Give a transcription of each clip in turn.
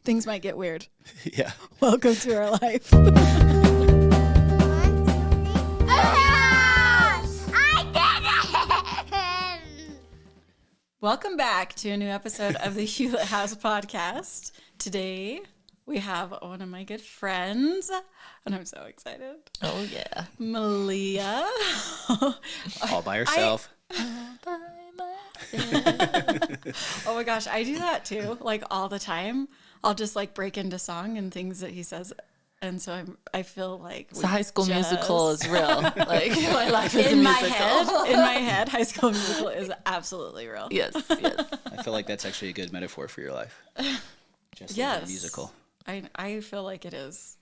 things might get weird. Yeah. Welcome to our life. Welcome back to a new episode of the Hewlett House podcast. Today we have one of my good friends, and I'm so excited. Oh yeah, Malia. All by herself. all by myself. Oh my gosh, I do that too, like all the time. I'll just like break into song and things that he says, and so I feel like So High School Musical is real. Like my life is a in my musical. head. In my head, High School Musical is absolutely real. Yes, yes. I feel like that's actually a good metaphor for your life. Just Yes. a musical. I feel like it is.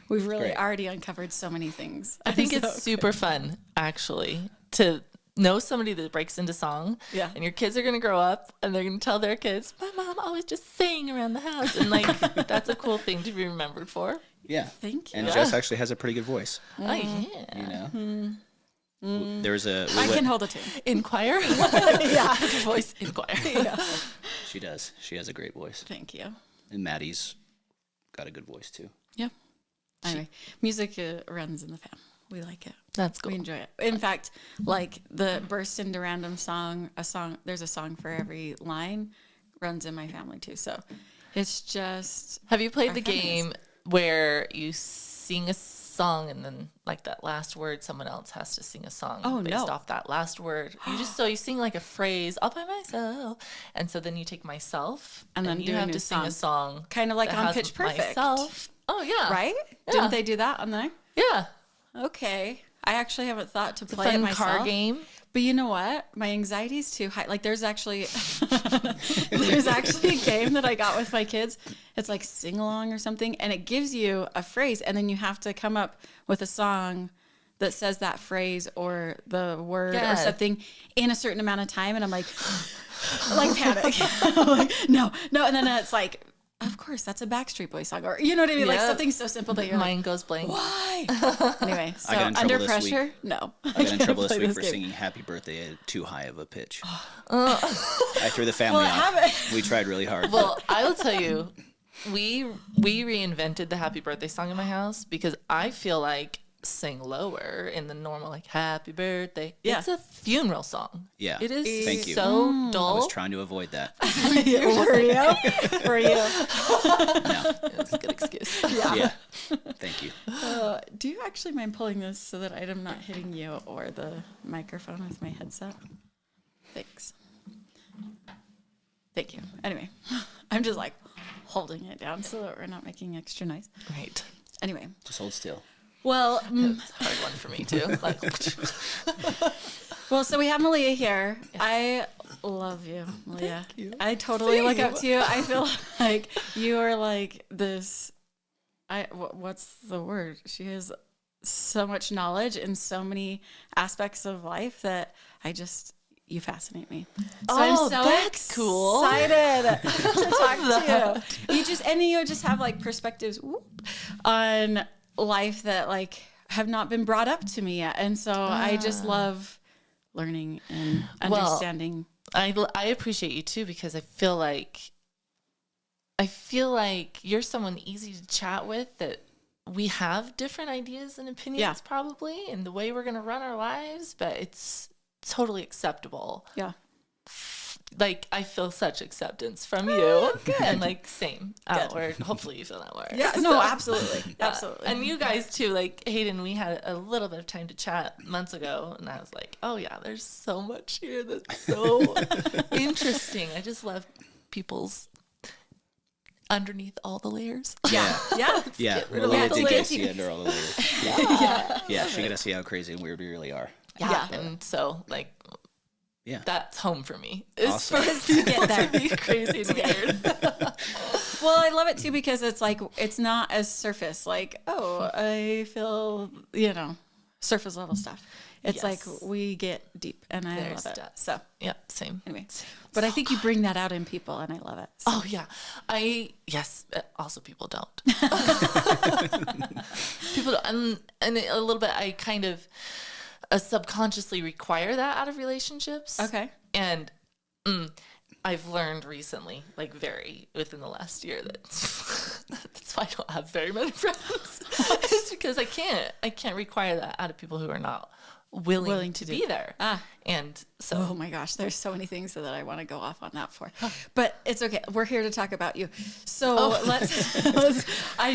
We've really Great. already uncovered so many things. I think I'm it's so super fun, actually, to know somebody that breaks into song. Yeah. And your kids are going to grow up and they're going to tell their kids, my mom always just sang around the house. And like, that's a cool thing to be remembered for. Yeah. Thank you. And Jess actually has a pretty good voice. Oh, yeah. You know? There was a... I can hold a tune. Inquire. Yeah. Voice inquire. Yeah. She does. She has a great voice. Thank you. And Maddie's got a good voice too. Yeah. Anyway, music runs in the fam. We like it. That's cool. We enjoy it. In fact, like the burst into random song, there's a song for every line runs in my family too. So it's just. Have you played our the families. game where you sing a song and then like that last word, someone else has to sing a song based no. off that last word? You sing like a phrase all by myself, and so then you take myself And then you do a have new to sing a song, Kind of like that on has Pitch Perfect. Myself. Oh yeah, Right? Yeah. Didn't they do that on there? Yeah, Okay. I actually haven't thought to it's a play it fun myself. card game. But you know what? My anxiety is too high. Like there's actually a game that I got with my kids. It's like sing along or something, and it gives you a phrase, and then you have to come up with a song that says that phrase or the word Yeah. or something in a certain amount of time. And I'm like panic. I'm like, no. And then it's like, of course, that's a Backstreet Boys song, or you know what I mean? Like Yep. something so simple that you're like, Mind goes blank. why? Anyway, so got in trouble under this pressure, week. no. I got in trouble this play week this for game. singing Happy Birthday at too high of a pitch. I threw the family Well, off. have We tried really hard. Well, I will tell you, we reinvented the happy birthday song in my house because I feel like sing lower in the normal like happy birthday. Yeah. It's a funeral song. Yeah. It is Thank you. so I dull. was trying to avoid that. For you. No. It's a good excuse. Yeah. Thank you. Do you actually mind pulling this so that I'm not hitting you or the microphone with my headset? Thanks. Thank you. Anyway, I'm just like holding it down so that we're not making extra noise. Right. Anyway, Just hold still. well, It's a hard one for me too. Like, so we have Malia here. I love you, Malia. Thank you. I totally Same. look up to you. I feel like you are like this. What's the word? She has so much knowledge in so many aspects of life that you fascinate me. So I'm Oh, so that's cool. excited to talk to you. You just have like perspectives on life that like have not been brought up to me yet, and so I just love learning and understanding. I appreciate you too because I feel like you're someone easy to chat with, that we have different ideas and opinions probably in the way we're going to run our lives, but it's totally acceptable. Yeah. Like I feel such acceptance from you, and like same outward. Hopefully you feel that way. Yeah. No, absolutely. Absolutely. And you guys too, like Hayden, we had a little bit of time to chat months ago, and I was like, oh yeah, there's so much here that's so interesting. I just love people's underneath all the layers. Yeah. Yeah. rid of Malia all the did get to layers. see under all the layers. Yeah. She got to see how crazy and weird we really are. Yeah. And so like Yeah. that's home for me. It's Awesome. for us to get there. To be crazy and weird. Well, I love it too because it's like it's not as surface. Like, oh, I feel surface level stuff. It's like we get deep, and I There's love it. depth. So Yeah, same. anyway, but I think you bring that out in people, and I love it. So. Oh yeah, yes. Also, people don't. People don't, and a little bit. I kind of subconsciously require that out of relationships. Okay. And I've learned recently, like very within the last year, that I don't have very many friends. It's because I can't require that out of people who are not willing to be there. And so, oh my gosh, there's so many things that I want to go off on that for, but it's okay. We're here to talk about you. So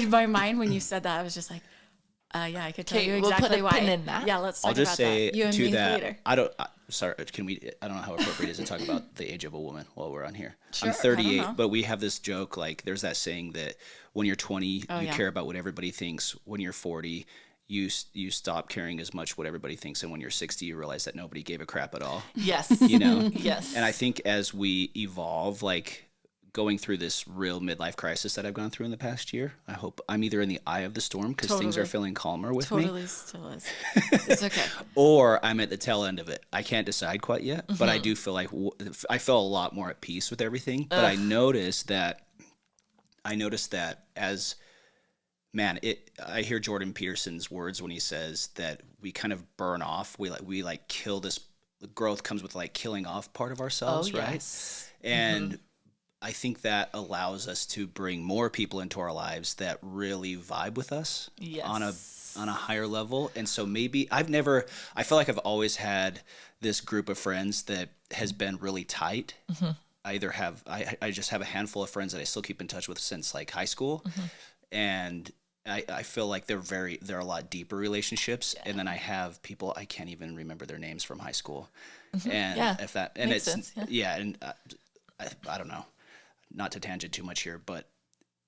my mind, when you said that, I was just like, yeah, I could tell you exactly we'll put a pin in that. Yeah, let's talk I'll just about say that. You and to me that, later. I don't know how appropriate it is to talk about the age of a woman while we're on here. Sure, I'm I don't 38, know. but we have this joke, like there's that saying that when you're 20, you yeah. care about what everybody thinks. When you're 40, you stop caring as much what everybody thinks, and when you're 60, you realize that nobody gave a crap at all. Yes. You know? Yes. And I think as we evolve, like going through this real midlife crisis that I've gone through in the past year, I hope I'm either in the eye of the storm because things are feeling calmer with me. Totally still is. It's okay. Or I'm at the tail end of it. I can't decide quite yet, but I do feel like I feel a lot more at peace with everything. But I noticed that as man, I hear Jordan Peterson's words when he says that we kind of burn off. We kill this. The growth comes with like killing off part of ourselves, right? Yes. And I think that allows us to bring more people into our lives that really vibe with us on a higher level. And so maybe I feel like I've always had this group of friends that has been really tight. I just have a handful of friends that I still keep in touch with since like high school. And I feel like they're a lot deeper relationships. Yeah. And then I have people, I can't even remember their names from high school. And if that, and makes it's, sense, and I don't know, not to tangent too much here, but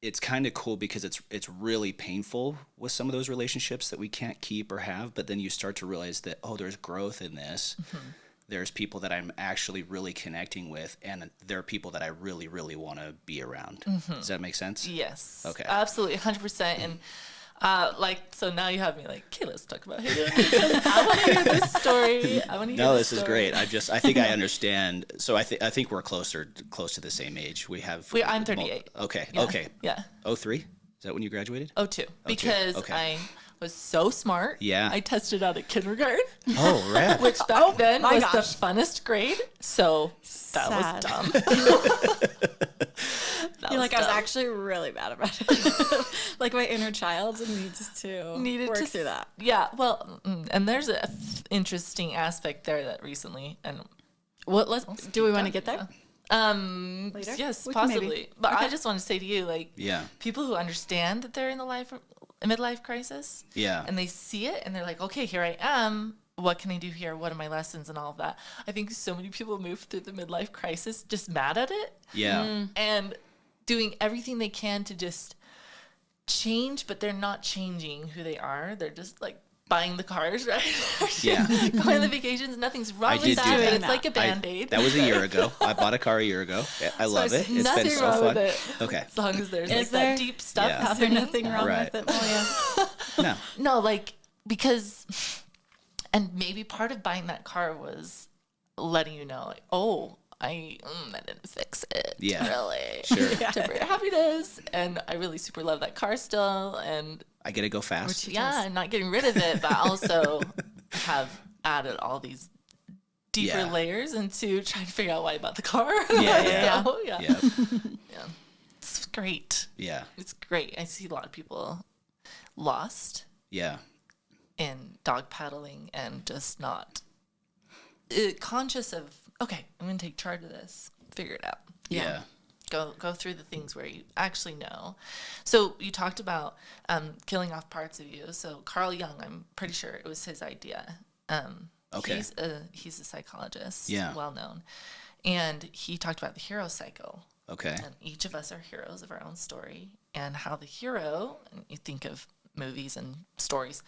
it's kind of cool because it's really painful with some of those relationships that we can't keep or have. But then you start to realize that, oh, there's growth in this. There's people that I'm actually really connecting with, and there are people that I really, really want to be around. Does that make sense? Yes. Okay. Absolutely, 100%. And so now you have me like, okay, let's talk about Hayden because I want to hear this story. No, this is great. I think I understand. So I think we're close to the same age. I'm 38. Okay. Yeah. Okay. Yeah. 03? Is that when you graduated? 02. Because Okay. I was so smart. Yeah. I tested out at kindergarten. Oh, rad. Which back then was gosh. the funnest grade. So that Sad. was dumb. You're like, I was actually really bad about it. Like my inner child needed work through that. Yeah. Well, and there's a interesting aspect there that recently, and Do we want to get there? Later? Yes, We can possibly. maybe. But Okay. I just want to say to you, like, people who understand that they're in the midlife crisis, and they see it, and they're like, okay, here I am. What can I do here? What are my lessons and all of that? I think so many people move through the midlife crisis just mad at it. Yeah. And doing everything they can to just change, but they're not changing who they are. They're just like buying the cars, right? Yeah. Going on the vacations. Nothing's wrong I with did that. do that. It's like a Band-Aid. That was a year ago. I bought a car a year ago. I love it. It's nothing been so wrong fun. with it. Okay. As long as there's like there? that deep stuff Yeah. Is there happening. nothing wrong Right. with it, Malia? No. No, like, because, and maybe part of buying that car was letting you know, like, oh, I didn't fix it. Yeah. Really. Sure. Temporary happiness. And I really super love that car still. And I get to go fast. yeah, I'm not getting rid of it, but I also have added all these deeper Yeah. layers into trying to figure out why I bought the car. Yeah. So, yeah. Yeah. Yeah. It's great. Yeah. It's great. I see a lot of people lost Yeah. in dog paddling and just not conscious of, okay, I'm going to take charge of this. Figure it out. Yeah. Go through the things where you actually know. So you talked about killing off parts of you. So Carl Jung, I'm pretty sure it was his idea. Okay. He's a psychologist, Yeah. well known, and he talked about the hero cycle. Okay. And each of us are heroes of our own story, and how the hero, and you think of movies and stories,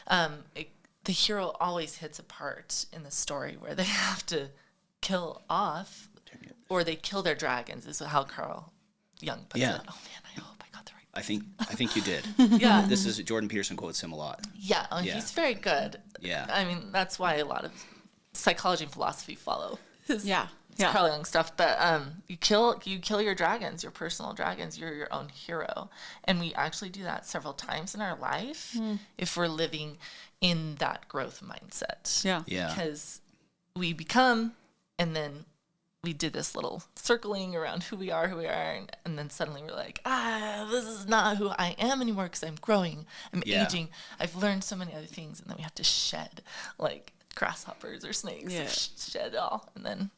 the hero always hits a part in the story where they have to kill off, or they kill their dragons, is how Carl Jung puts it. Oh man, I hope I got the right. I think you did. Yeah. This is Jordan Peterson quotes him a lot. Yeah, Yeah. he's very good. Yeah. I mean, that's why a lot of psychology and philosophy follow his Carl Jung stuff. But you kill your dragons, your personal dragons. You're your own hero, and we actually do that several times in our life if we're living in that growth mindset. Yeah. Yeah. Because we become, and then we did this little circling around who we are, and then suddenly we're like, this is not who I am anymore because I'm growing, I'm aging, I've learned so many other things, and then we have to shed like grasshoppers or snakes, shed it all, and then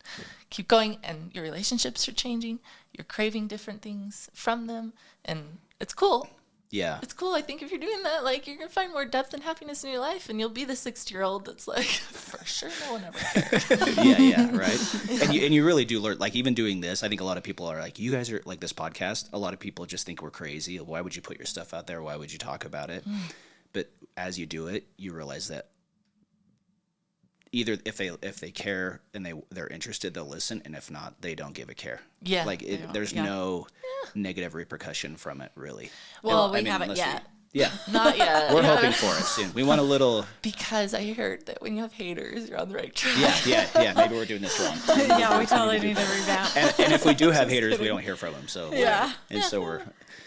keep going, and your relationships are changing, you're craving different things from them, and it's cool. Yeah. It's cool. I think if you're doing that, like, you're going to find more depth and happiness in your life, and you'll be the 60-year-old that's like, for sure, no one ever cared. Yeah, right. And you really do learn, like, even doing this, I think a lot of people are like, you guys are, like, this podcast, a lot of people just think we're crazy. Why would you put your stuff out there? Why would you talk about it? But as you do it, you realize that either if they care and they're interested, they'll listen, and if not, they don't give a care. Yeah. Like, there's no negative repercussion from it, really. Well, we haven't yet. Not yet. We're hoping for it soon. We want a little... Because I heard that when you have haters, you're on the right track. Yeah. Maybe we're doing this wrong. Yeah, we totally need to revamp. And if we do have haters, we don't hear from them. So so we're...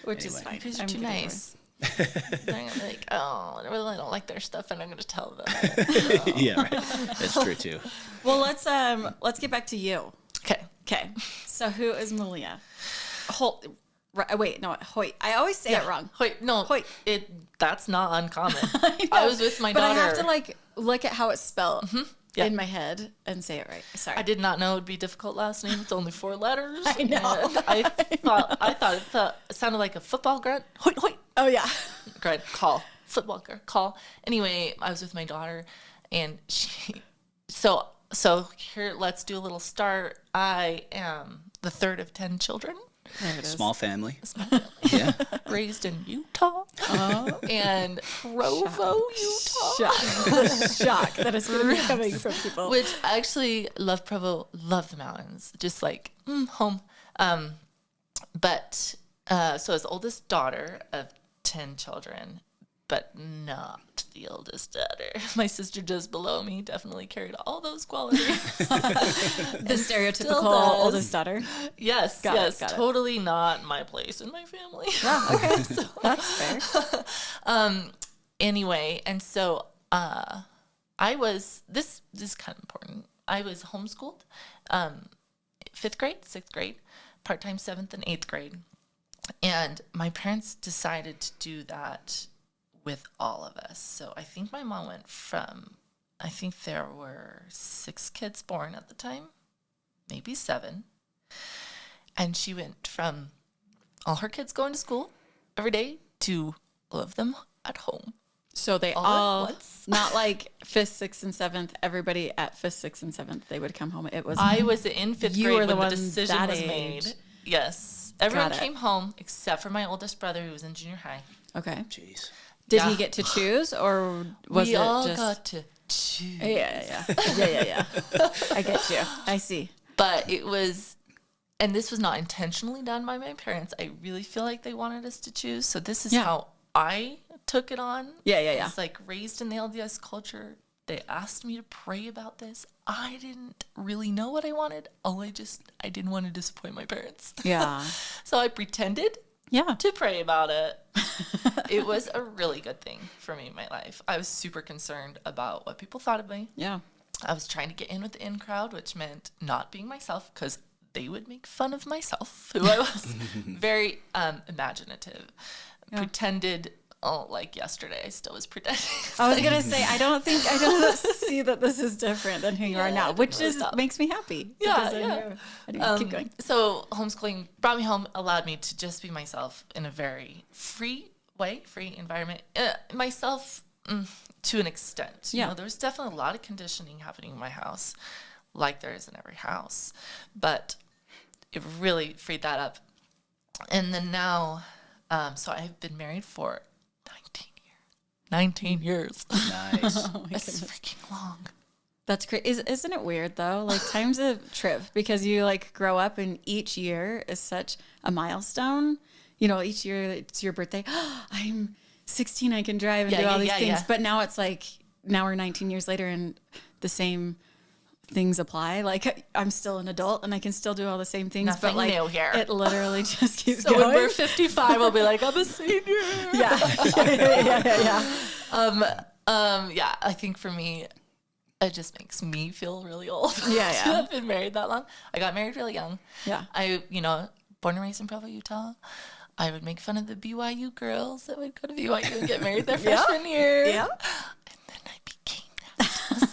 Which is fine. Because you're too nice. They're going to be like, I really don't like their stuff, and I'm going to tell them. Yeah, right. That's true, too. Well, let's get back to you. Okay. So who is Malia? Hoyt. I always say it wrong. Hoyt. No, Hoyt. That's not uncommon. I was with my daughter. But I have to like look at how it's spelled in my head and say it right. Sorry. I did not know it would be a difficult last name. It's only 4 letters. I know. I thought it sounded like a football grunt. Hoyt, Hoyt. Oh yeah. Grunt, call. Football grunt, call. Anyway, I was with my daughter, and she. So here, let's do a little start. I am the third of 10 children. Small family. Yeah. Raised in Utah and Provo, Utah. Shock that it's going to be coming from people. Which I actually love Provo, love the mountains, just like home. But so as oldest daughter of 10 children, but not the oldest daughter. My sister just below me definitely carried all those qualities. The stereotypical oldest daughter. Yes, got it. Totally not my place in my family. Oh, okay, so that's fair. Anyway, and so I was, this is kind of important. I was homeschooled, 5th grade, 6th grade, part-time 7th and 8th grade. And my parents decided to do that with all of us. So I think my mom went from, I think there were 6 kids born at the time, maybe 7. And she went from all her kids going to school every day to all of them at home. So they all not like 5th, 6th, and 7th. Everybody at 5th, 6th, and 7th, they would come home. I was in 5th you grade were the when one the decision that was age. made. Yes. Everyone came home except for my oldest brother who was in junior high. Okay. Jeez. Did he get to choose, or was we it all just... got to choose? Yeah. I get you. I see. But it was, and this was not intentionally done by my parents. I really feel like they wanted us to choose. So this is how I took it on. Yeah. It's like raised in the LDS culture. They asked me to pray about this. I didn't really know what I wanted. I didn't want to disappoint my parents. Yeah. So I pretended to pray about it. It was a really good thing for me in my life. I was super concerned about what people thought of me. Yeah. I was trying to get in with the in crowd, which meant not being myself because they would make fun of myself, who I was. Very imaginative. Yeah. Pretended, like yesterday, I still was pretending. I was going to say, I don't see that this is different than who you are now, which makes me happy. Yeah. Keep going. So homeschooling brought me home, allowed me to just be myself in a very free way, free environment. Myself to an extent. You know, there was definitely a lot of conditioning happening in my house, like there is in every house. But it really freed that up. And then now, so I've been married for 19 years. Nice. That's freaking long. That's great. Isn't it weird though? Like time's a trip because you like grow up and each year is such a milestone. You know, each year it's your birthday. I'm 16. I can drive and do all these things. Yeah. But now it's like, now we're 19 years later and the same things apply. Like I'm still an adult and I can still do all the same things. Nothing but like new here. It literally just keeps so going. When we're 55, I'll be like, I'm a senior. Yeah. I think for me, it just makes me feel really old. Yeah, to have been married that long. I got married really young. Yeah. Born and raised in Provo, Utah. I would make fun of the BYU girls that would go to BYU and get married their freshman year. Yeah. And then I became that.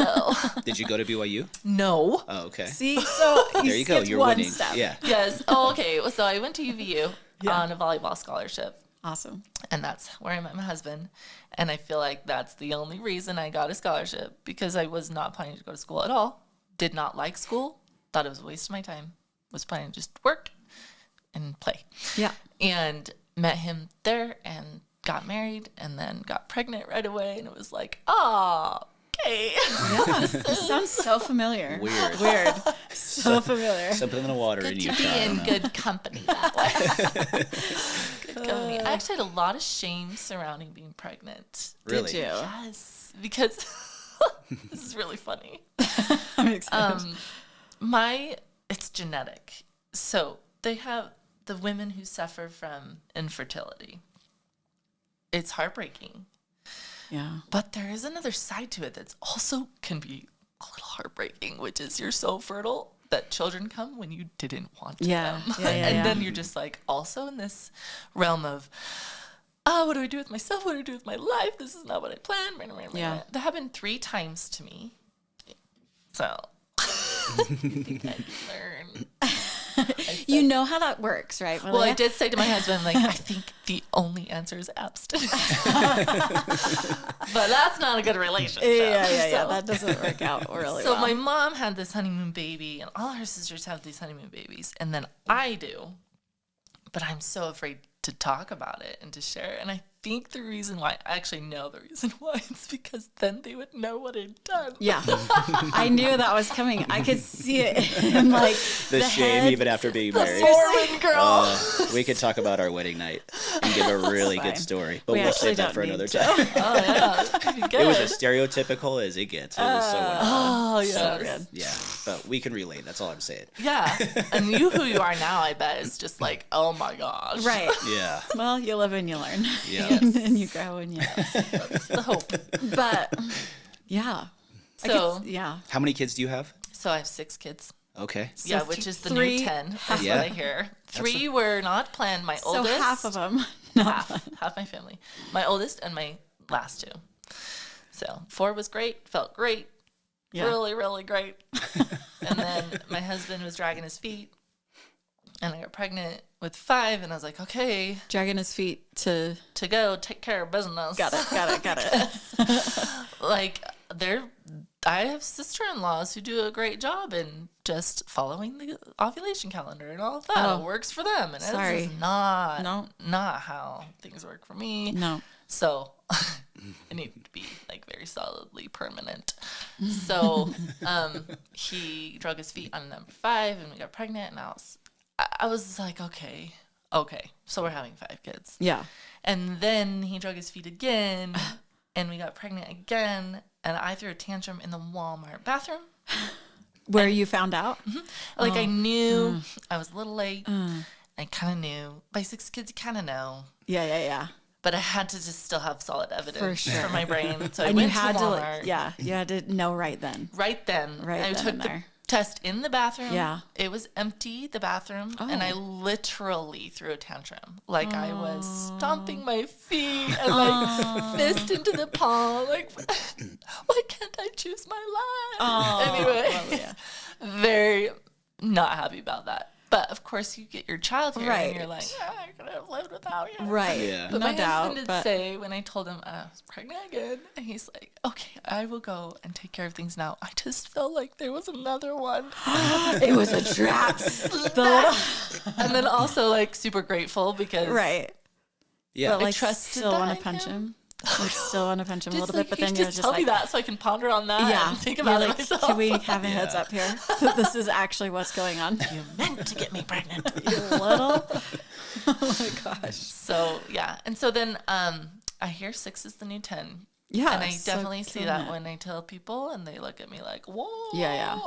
So. Did you go to BYU? No. Oh, okay. See, so There you go. You're one winning. step. Yeah. Yes. Oh, okay. So I went to UVU on a volleyball scholarship. Awesome. And that's where I met my husband. And I feel like that's the only reason I got a scholarship, because I was not planning to go to school at all. Did not like school. Thought it was a waste of my time. Was planning to just work and play. Yeah. And met him there and got married and then got pregnant right away. And it was like, oh, okay. Yeah. This sounds so familiar. Weird. So familiar. Something in the water Good in to Utah. be I in don't know. good company that way. Good company. I actually had a lot of shame surrounding being pregnant. Really? Did you? Yes, because this is really funny. I'm excited. It's genetic. So they have the women who suffer from infertility. It's heartbreaking. Yeah. But there is another side to it that's also can be a little heartbreaking, which is you're so fertile that children come when you didn't want them. Yeah, And then you're just like also in this realm of, oh, what do I do with myself? What do I do with my life? This is not what I planned. Yeah. That happened 3 times to me. So you think I'd learn. You know how that works, right, Malia? Well, I did say to my husband, like, I think the only answer is abstinence. But that's not a good relationship. Yeah. So- That doesn't work out really So well. my mom had this honeymoon baby, and all her sisters have these honeymoon babies, and then I do. But I'm so afraid to talk about it and to share it. And I think the reason why, I actually know the reason why, it's because then they would know what I'd done. Yeah. I knew that was coming. I could see it in like The shame head. even after being The married. Mormon girl. We could talk about our wedding night and give a really fine. good story, but We we'll actually save that don't for need another to. time. Oh, yeah. That'd be good. It was as stereotypical as it gets. It was so wonderful. Oh, yeah. So good. Yeah, but we can relate. That's all I'm saying. Yeah. And you who you are now, I bet, is just like, oh my gosh. Right. Yeah. Well, you live and you learn. Yeah. And you grow and you. That's the hope. But yeah. So, Yeah. How many kids do you have? so I have 6 kids. Okay. Yeah, So which is the 3 new 10. That's Yeah. what I hear. 3 were not planned. My So oldest. half of them. half my family. My oldest and my last 2. So 4 was great. Felt great. Yeah. Really, really great. And then my husband was dragging his feet. And I got pregnant with 5. And I was like, okay, Dragging his feet to. to go take care of business. Got it. Like, I have sister-in-laws who do a great job in just following the ovulation calendar and all of that. Oh. It works for them. And Sorry. this is not No. how things work for me. No. So it needed to be like very solidly permanent. So he drug his feet on number 5 and we got pregnant, and I was like, okay, so we're having 5 kids. Yeah. And then he drug his feet again and we got pregnant again, and I threw a tantrum in the Walmart bathroom. Where you found out? Like I knew I was a little late. I kind of knew. By 6 kids, you kind of know. Yeah. But I had to just still have solid evidence For sure. for my brain. So I And went you had to to, Walmart. you had to know right then. Right then. Right I then took and the there. test in the bathroom. Yeah. It was empty, the bathroom. And I literally threw a tantrum. Like I was stomping my feet and like fist into the palm. Like, why can't I choose my life? Anyway, very not happy about that. But of course, you get your child here, Right. and you're like, I could have lived without you. Right. Yeah. But No my doubt. husband did say, when I told him I was pregnant again, and he's like, okay, I will go and take care of things now. I just felt like there was another one. It was a trap. And then also like super grateful because Right. Yeah. But like trusted still that want in to punch him. him. Like still want to punch him a just little like, bit, but you then should you're just just tell like, me that so I can ponder on that yeah, and think You're about it like, myself. can we have a heads Yeah. up here? This is actually what's going on. You meant to get me pregnant. You little. Oh my gosh. So yeah, and so then I hear 6 is the new 10. Yeah. And I so definitely see killing that it. when I tell people and they look at me like, whoa. Yeah.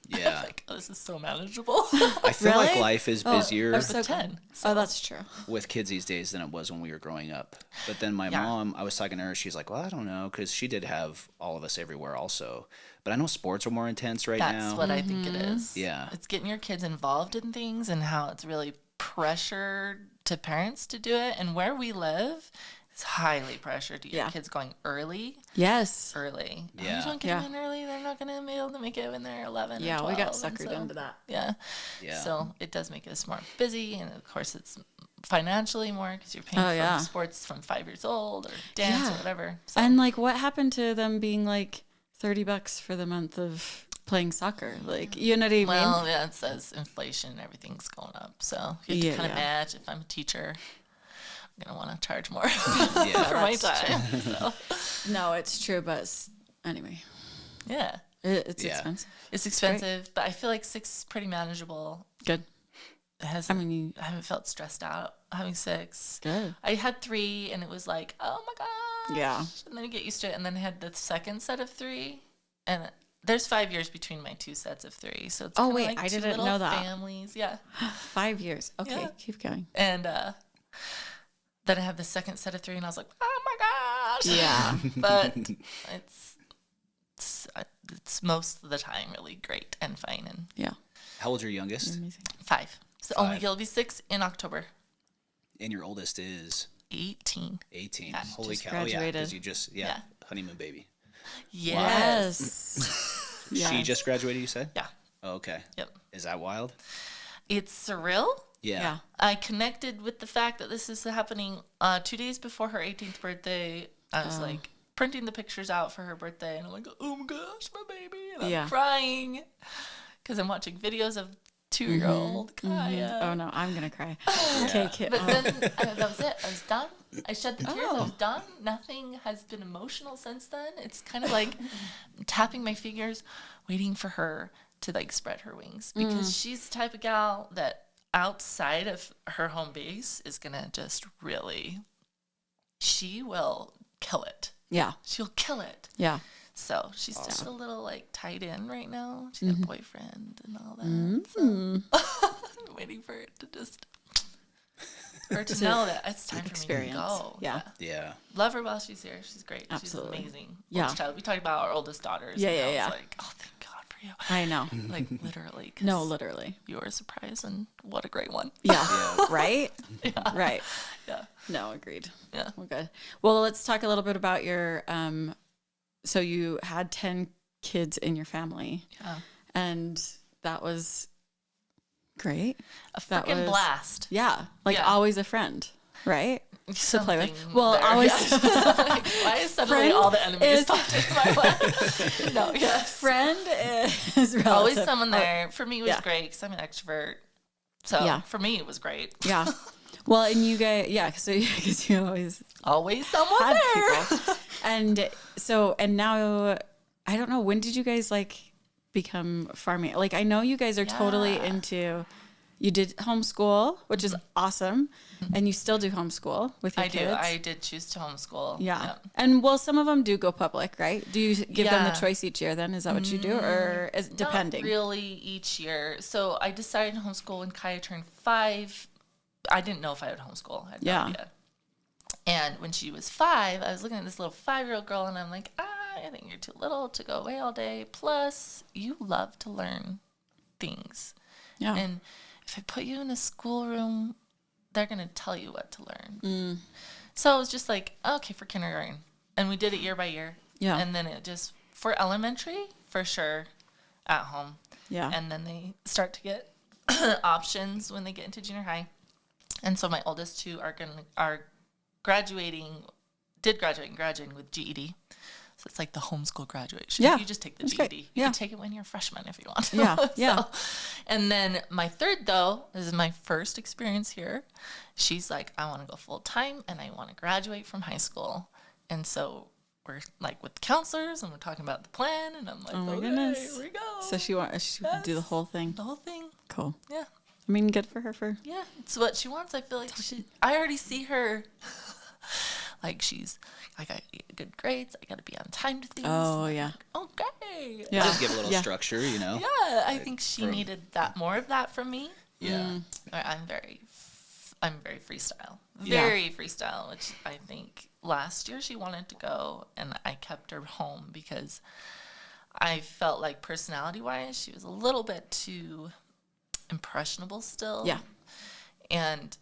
Yeah. Like, oh, this is so manageable. I feel like Really? life is busier I'm so 10. Oh, that's true. with kids these days than it was when we were growing up. But then my Yeah. mom, I was talking to her, she's like, well, I don't know, because she did have all of us everywhere also. But I know sports are more intense right now. That's what I think it is. Yeah. It's getting your kids involved in things and how it's really pressure to parents to do it. And where we live, it's highly pressured to get Yeah. kids going early. Yes. Early. Oh, Yeah. you don't get Yeah. them in early, they're not going to be able to make it when they're 11 Yeah, or 12. we got and suckered so- into that. Yeah. Yeah. So it does make us more busy. And of course, it's financially more because you're paying Oh, for yeah. sports from 5 years old or dance or Yeah. whatever. So, And like, what happened to them being like $30 for the month of playing soccer? Like, you know what I mean? well, yeah, it says inflation, everything's going up. So you have Yeah, to kind yeah. of match. If I'm a teacher, I'm going to want to charge more Yeah. for my that's time. So, No, it's true, but anyway, yeah, it's Yeah. expensive. it's expensive, but I feel like 6 is pretty manageable. Good. It has, I mean, I haven't felt stressed out having 6. good. I had 3 and it was like, oh my gosh. Yeah. And then you get used to it. And then I had the second set of 3. And there's 5 years between my 2 sets of 3. So it's Oh, kinda wait, like I 2 didn't little know that. families. Yeah. 5 years. Okay, Yeah. keep going. And then I have the second set of 3 and I was like, oh my gosh. Yeah. But it's most of the time really great and fine. And Yeah. How old's your youngest? Amazing. 5. So 5. only he'll be 6 in October. And your oldest is 18. 18. Yeah, Holy just cow. Oh, yeah. graduated. Because you just, Yeah. honeymoon baby. Yes. She Yes. just graduated, you said? Yeah. Oh, okay. Yep. Is that wild? It's surreal. Yeah. I connected with the fact that this is happening 2 days before her 18th birthday. I was like printing the pictures out for her birthday, and I'm like, oh my gosh, my baby. And I'm Yeah. crying because I'm watching videos of 2-year-old Kaya. Oh no, I'm gonna cry. Okay, kid. But then that was it. I was done. I shed the tears. I was done. Nothing has been emotional since then. It's kind of like tapping my fingers, waiting for her to like spread her wings because she's the type of gal that outside of her home base is gonna just really. She will kill it. Yeah. She'll kill it. Yeah. So she's just a little like tied in right now. She's got a boyfriend and all that. So I'm waiting for it to just her to know that it's time for Experience. me to go. Yeah. Yeah. Love her while she's here. She's great. Absolutely. She's amazing. Yeah. Oldest child. We talked about our oldest daughters. Yeah, and yeah, I was yeah. like, oh, thank God for you. I know. Like literally. 'cause No, literally. You were a surprise, and what a great one. Yeah. Right? Right. Yeah. No, agreed. Yeah. Well, good. Well, let's talk a little bit about your so you had 10 kids in your family. Yeah. And that was great. A That freaking was- blast. Yeah. Like Yeah. always a friend, right? To play with. Something Well, there. always Like, why is suddenly Friend all the enemies is- popped into my way? No, yes. friend is relative. Always someone there. For me, it was yeah. great because I'm an extrovert. So Yeah. for me, it was great. Yeah. Well, and you guys, yeah, because you always Always someone had there. people. And now, I don't know, when did you guys like become farming? Like, I know you guys are totally Yeah. into, you did homeschool, which is awesome. And you still do homeschool with your I do. kids. I did choose to homeschool. Yeah. Yep. And well, some of them do go public, right? Do you give them the Yeah. choice each year then? Is that what you do? Or is it depending? Not really each year. So I decided to homeschool when Kaya turned 5. I didn't know if I would homeschool. I had no Yeah. idea. And when she was 5, I was looking at this little 5-year-old girl, and I'm like, I think you're too little to go away all day. Plus, you love to learn things. Yeah. And if I put you in a schoolroom, they're going to tell you what to learn. So it was just like, okay, for kindergarten. And we did it year by year. Yeah. And then it just, for elementary, for sure, at home. Yeah. And then they start to get options when they get into junior high. And so my oldest 2 are graduating with GED. So it's like the homeschool graduation. Yeah, You just take the that's GED. great. You Yeah. can take it when you're a freshman if you want to. Yeah, yeah. And then my third, though, this is my first experience here. She's like, I want to go full time and I want to graduate from high school. And so we're like with counselors and we're talking about the plan. And I'm like, Oh my okay, goodness. here we go. So she would do the Yes. whole thing. The whole thing. Cool. Yeah. I mean, good for her for. Yeah, it's what she wants. I feel like I already see her Like I got good grades. I got to be on time to things. Oh, yeah. Like, okay. Yeah. Just give a little structure, you know? Yeah, I think she needed more of that from me. Yeah. I'm very freestyle. Yeah. Very freestyle, which I think last year she wanted to go, and I kept her home because I felt like personality-wise she was a little bit too impressionable still. Yeah. And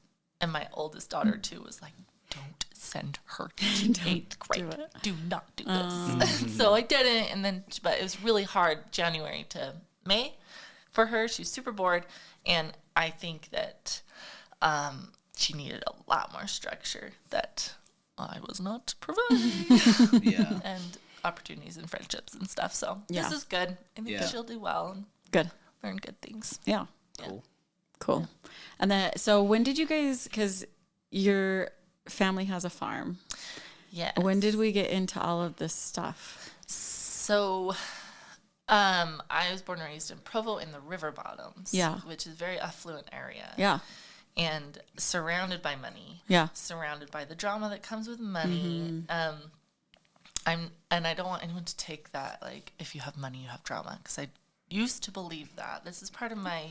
my oldest daughter, too, was like, don't send her to 8th grade. Do not do this. So I didn't, but it was really hard January to May for her. She was super bored, and I think that she needed a lot more structure that I was not providing. Yeah. And opportunities and friendships and stuff. So Yeah. this is good. I think she'll do well and Good. learn good things. Yeah. Cool. Yeah. And then, so when did you guys, because your family has a farm. Yeah. When did we get into all of this stuff? So, I was born and raised in Provo in the river bottoms. Yeah. Which is a very affluent area. Yeah. And surrounded by money. Yeah. Surrounded by the drama that comes with money. And I don't want anyone to take that, like, if you have money, you have drama. Because I used to believe that. This is part of my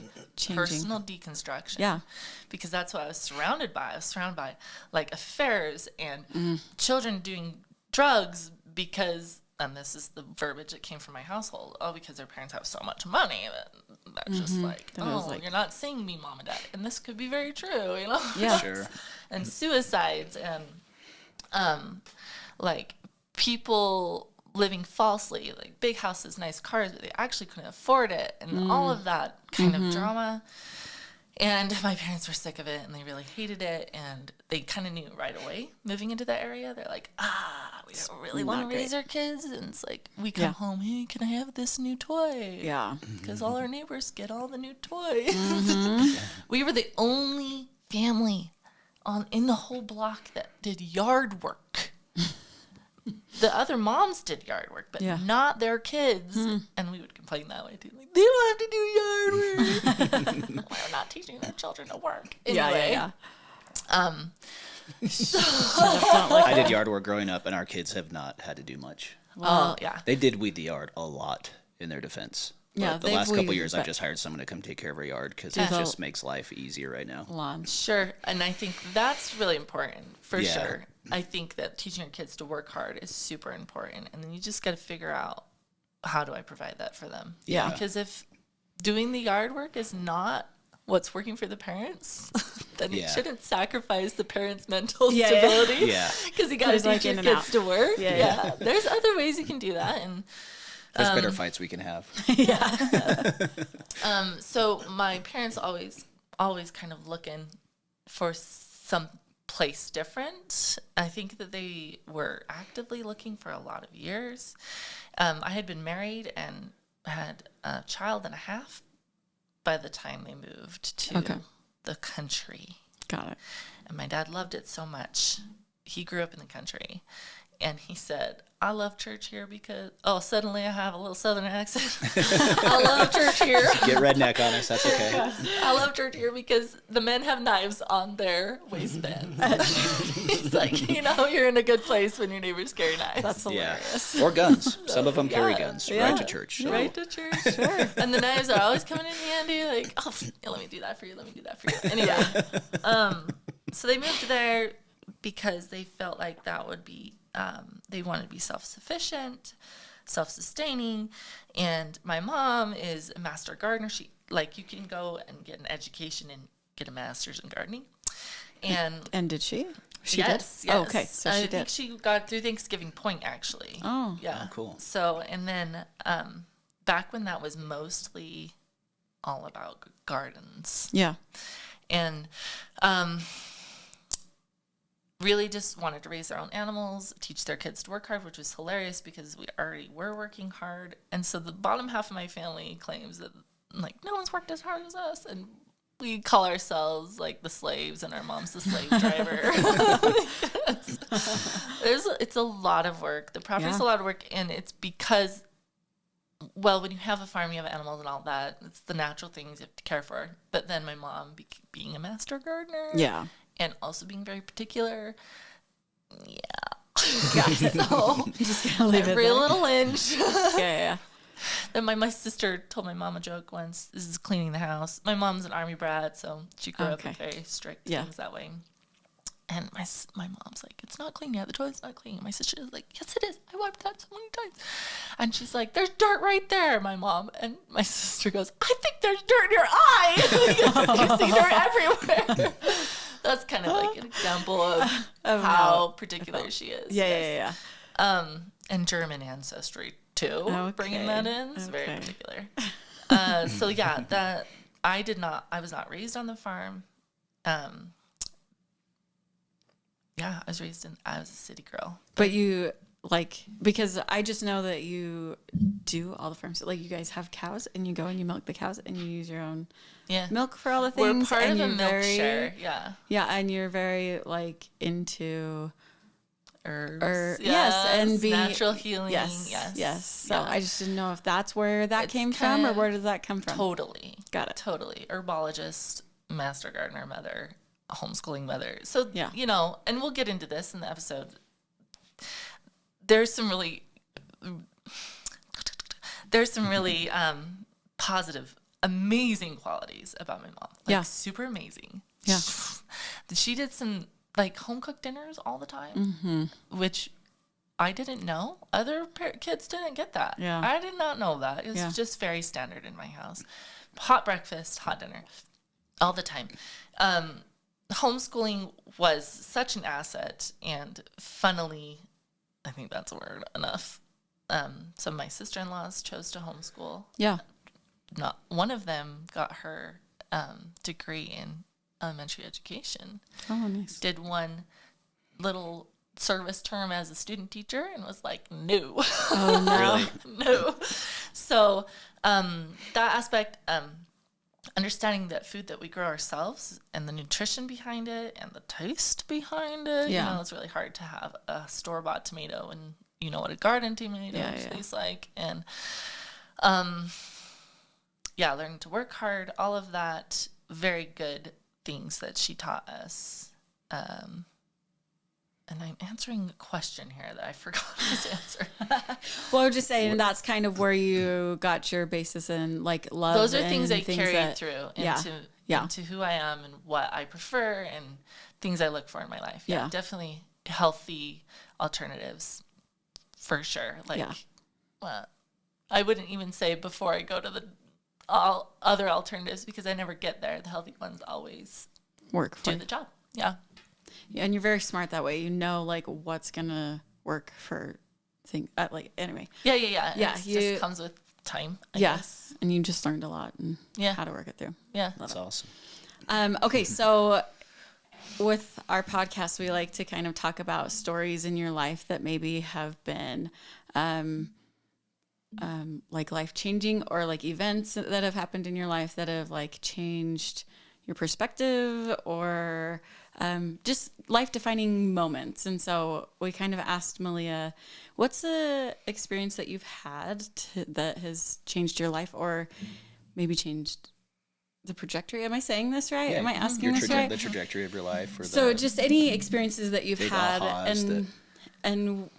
personal deconstruction. Yeah. Because that's what I was surrounded by. I was surrounded by, like, affairs and children doing drugs because, and this is the verbiage that came from my household, because their parents have so much money that that's just like, you're not seeing me, mom and dad. And this could be very true, you know? Yeah. Sure. And suicides and, like, people living falsely, like big houses, nice cars, but they actually couldn't afford it, and all of that kind of drama. And my parents were sick of it, and they really hated it, and they kind of knew right away moving into that area. They're like, we don't really want to raise our kids, and it's like, we come home, hey, can I have this new toy? Yeah. Because all our neighbors get all the new toys. We were the only family in the whole block that did yard work. The other moms did yard work, but not their kids. And we would complain that way too. Like, they don't have to do yard work. We're not teaching their children to work. Anyway, Yeah. I did yard work growing up, and our kids have not had to do much. Oh, yeah. They did weed the yard a lot in their defense. But the last couple of years, I've just hired someone to come take care of our yard because it just makes life easier right now. Sure. And I think that's really important, for sure. I think that teaching your kids to work hard is super important. And then you just got to figure out, how do I provide that for them? Yeah. Because if doing the yard work is not what's working for the parents, then you shouldn't sacrifice the parents' mental stability. Yeah. Because you got to teach your kids to work. Yeah. There's other ways you can do that. And there's better fights we can have. So my parents always kind of looking for some place different. I think that they were actively looking for a lot of years. I had been married and had a child and a half by the time they moved to the country. Got it. And my dad loved it so much. He grew up in the country. And he said, I love church here because, suddenly I have a little southern accent. I love church here. Get redneck on us, that's okay. I love church here because the men have knives on their waistbands. He's like, you're in a good place when your neighbors carry knives. That's hilarious. Or guns. Some of them carry guns right to church. So. Right to church. Sure. And the knives are always coming in handy. Like, let me do that for you. Let me do that for you. Anyway, so they moved there because they felt like that would be, they wanted to be self-sufficient, self-sustaining. And my mom is a master gardener. You can go and get an education and get a master's in gardening. And did she? She did? Yes. Oh, okay. So I she think did. she got through Thanksgiving Point, actually. Oh. Yeah. Oh, cool. So, and then back when that was mostly all about gardens. Yeah. And really just wanted to raise their own animals, teach their kids to work hard, which was hilarious because we already were working hard. And so the bottom half of my family claims that, like, no one's worked as hard as us. And we call ourselves, like, the slaves, and our mom's the slave driver. It's a lot of work. The property's a lot of work, and it's because, well, when you have a farm, you have animals and all that. It's the natural things you have to care for. But then my mom, being a master gardener, and also being very particular, So Just gonna leave it every there. little inch. Yeah. Then my sister told my mom a joke once. This is cleaning the house. My mom's an Army brat, so she grew up with very strict things that way. And my mom's like, it's not clean yet. The toilet's not clean. My sister is like, yes, it is. I wiped that so many times. And she's like, there's dirt right there, my mom. And my sister goes, I think there's dirt in your eye. You see dirt everywhere. That's kind of like an example of how particular she is. Yeah. And German ancestry too. Bringing that in is very particular. So yeah, that I was not raised on the farm. Yeah, I was a city girl. But you because I just know that you do all the farms. Like you guys have cows and you go and you milk the cows and you use your own milk for all the things. We're part and of a milk share. Yeah. Yeah, and you're very into herbs. and natural healing. Yes. So I just didn't know if that's where that came from or where does that come from? Totally. Got it. Totally. Herbologist, master gardener mother, homeschooling mother. So, and we'll get into this in the episode. There's some really positive, amazing qualities about my mom. Super amazing. Yeah. She did some home cooked dinners all the time, which I didn't know. Other kids didn't get that. Yeah. I did not know that. It was just very standard in my house. Hot breakfast, hot dinner, all the time. Homeschooling was such an asset, and funnily, I think that's a word enough. Some of my sister-in-laws chose to homeschool. Yeah. Not one of them got her degree in elementary education. Oh, nice. Did one little service term as a student teacher and was like, no. Oh, no. Really? No. So that aspect, understanding that food that we grow ourselves and the nutrition behind it and the taste behind it, it's really hard to have a store-bought tomato and you know what a garden tomato tastes like. And learning to work hard, all of that, very good things that she taught us. And I'm answering a question here that I forgot to answer. Well, I was just saying that's kind of where you got your basis in love. Those are things I carried that, through into who I am and what I prefer and things I look for in my life. Yeah. Definitely healthy alternatives for sure. I wouldn't even say before I go to the all other alternatives because I never get there. The healthy ones always work for do the job. Yeah. Yeah, and you're very smart that way. You know, what's gonna work for things. Anyway. Yeah. Yeah, it just comes with time. I guess. And you just learned a lot and how to work it through. Yeah, that's awesome. Okay, so with our podcast, we like to kind of talk about stories in your life that maybe have been, life changing or events that have happened in your life that have changed your perspective or just life-defining moments. And so we kind of asked Malia, what's the experience that you've had that has changed your life or maybe changed the trajectory? Am I saying this right? Am I asking this right? The trajectory of your life. Or so just any experiences that you've had and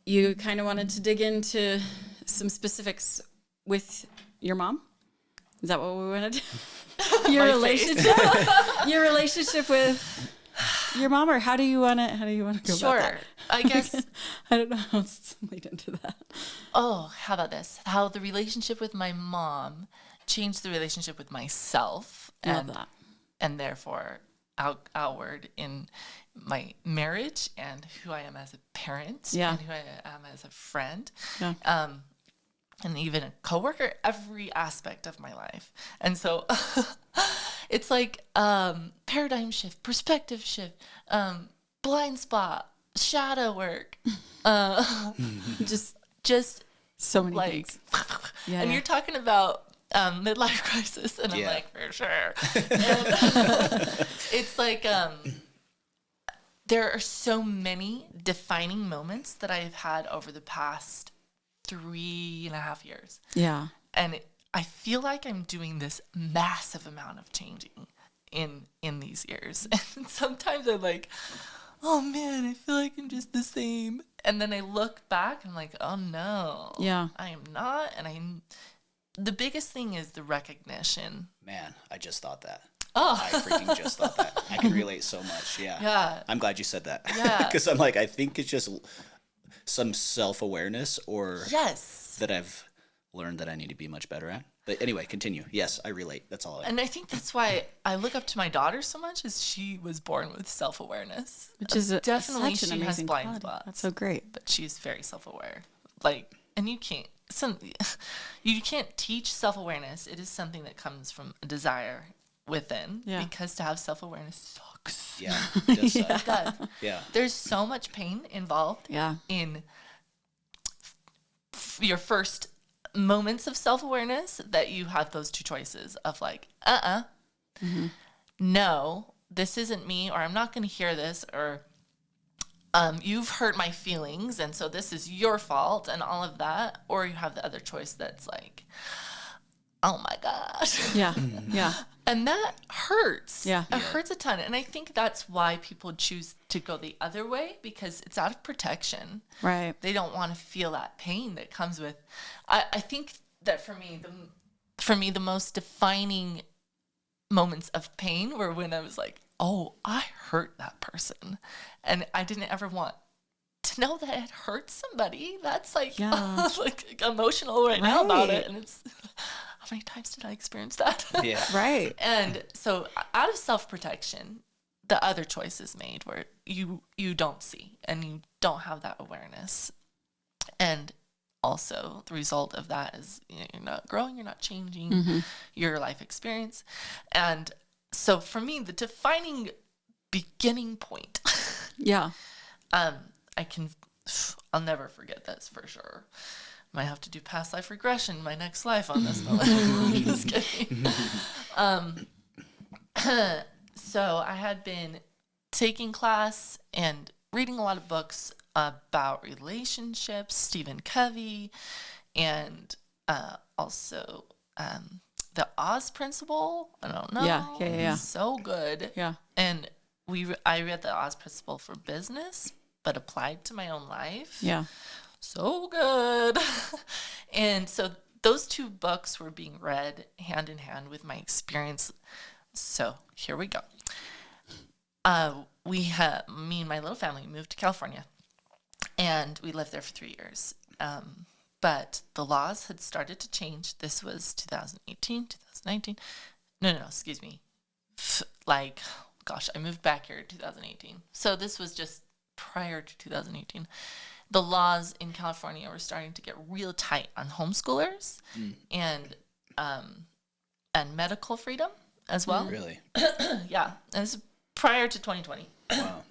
you kind of wanted to dig into some specifics with your mom? Is that what we wanted to do? Your relationship with your mom, or how do you want to go about that? I guess I don't know how to lead into that. Oh, how about this? How the relationship with my mom changed the relationship with myself, and therefore outward in my marriage and who I am as a parent and who I am as a friend. Yeah. And even a coworker, every aspect of my life. And so it's paradigm shift, perspective shift, blind spot, shadow work, just so many things. And you're talking about midlife crisis, and I'm like, for sure. It's there are so many defining moments that I've had over the past 3.5 years. Yeah. And I feel like I'm doing this massive amount of changing in these years. And sometimes I'm like, oh man, I feel like I'm just the same. And then I look back and I'm like, oh no, I am not. And the biggest thing is the recognition. Man, I just thought that. Oh. I freaking just thought that. I can relate so much. Yeah. Yeah. I'm glad you said that. Yeah. Because I'm like, I think it's just some self-awareness or yes, that I've learned that I need to be much better at. But anyway, continue. Yes, I relate. That's all. And I think that's why I look up to my daughter so much, is she was born with self-awareness. Which is definitely such an she has amazing blind quality. spots. That's so great. But she's very self-aware. And you can't teach self-awareness. It is something that comes from a desire within. Yeah. Because to have self-awareness sucks. Yeah. It does suck. It does. Yeah. There's so much pain involved. Yeah. In your first moments of self-awareness that you have those two choices of like, no, this isn't me, or I'm not going to hear this, or you've hurt my feelings, and so this is your fault, and all of that. Or you have the other choice that's like, oh my gosh. Yeah. Yeah. And that hurts. Yeah. It hurts a ton. And I think that's why people choose to go the other way, because it's out of protection. Right. They don't want to feel that pain that comes with. I think that for me, the most defining moments of pain were when I was like, oh, I hurt that person. And I didn't ever want to know that it hurt somebody. That's like, like emotional right now about it. And it's, how many times did I experience that? Yeah. Right. And so out of self-protection, the other choice is made where you don't see and you don't have that awareness. And also the result of that is you're not growing, you're not changing your life experience. And so for me, the defining beginning point. Yeah. I'll never forget this for sure. Might have to do past life regression my next life on this one. I'm just kidding. So I had been taking class and reading a lot of books about relationships, Stephen Covey, and also the Oz Principle. I don't know. Yeah. So good. Yeah. And I read the Oz Principle for business, but applied to my own life. Yeah. So good. And so those two books were being read hand in hand with my experience. So here we go. Me and my little family moved to California, and we lived there for 3 years. But the laws had started to change. This was 2018, 2019. No, excuse me. I moved back here in 2018. So this was just prior to 2018. The laws in California were starting to get real tight on homeschoolers and medical freedom as well. Really? Yeah. And this is prior to 2020. Wow.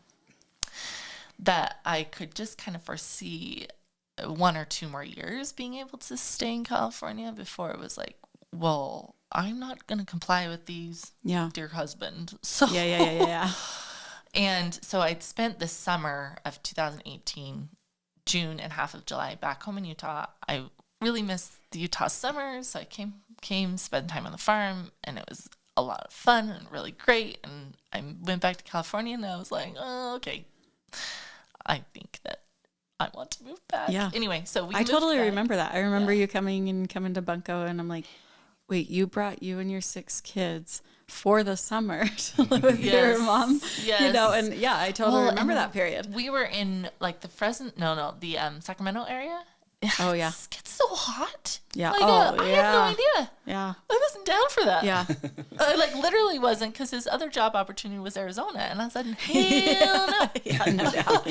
That I could just kind of foresee 1 or 2 more years being able to stay in California before it was like, well, I'm not going to comply with these, dear husband. So Yeah. And so I'd spent the summer of 2018, June and half of July back home in Utah. I really missed the Utah summers. So I came, spent time on the farm, and it was a lot of fun and really great. And I went back to California, and I was like, oh, okay, I think that I want to move back. Yeah. Anyway, so I totally remember that. I remember you coming to Bunko, and I'm like, wait, you brought you and your 6 kids for the summer to live with your mom? Yes. And I totally remember that period. We were in like the Sacramento area. Oh, yeah. It gets so hot. Yeah. I had no idea. Yeah. I wasn't down for that. Yeah. I literally wasn't, because his other job opportunity was Arizona. And I said, hell no. Yeah, no doubt.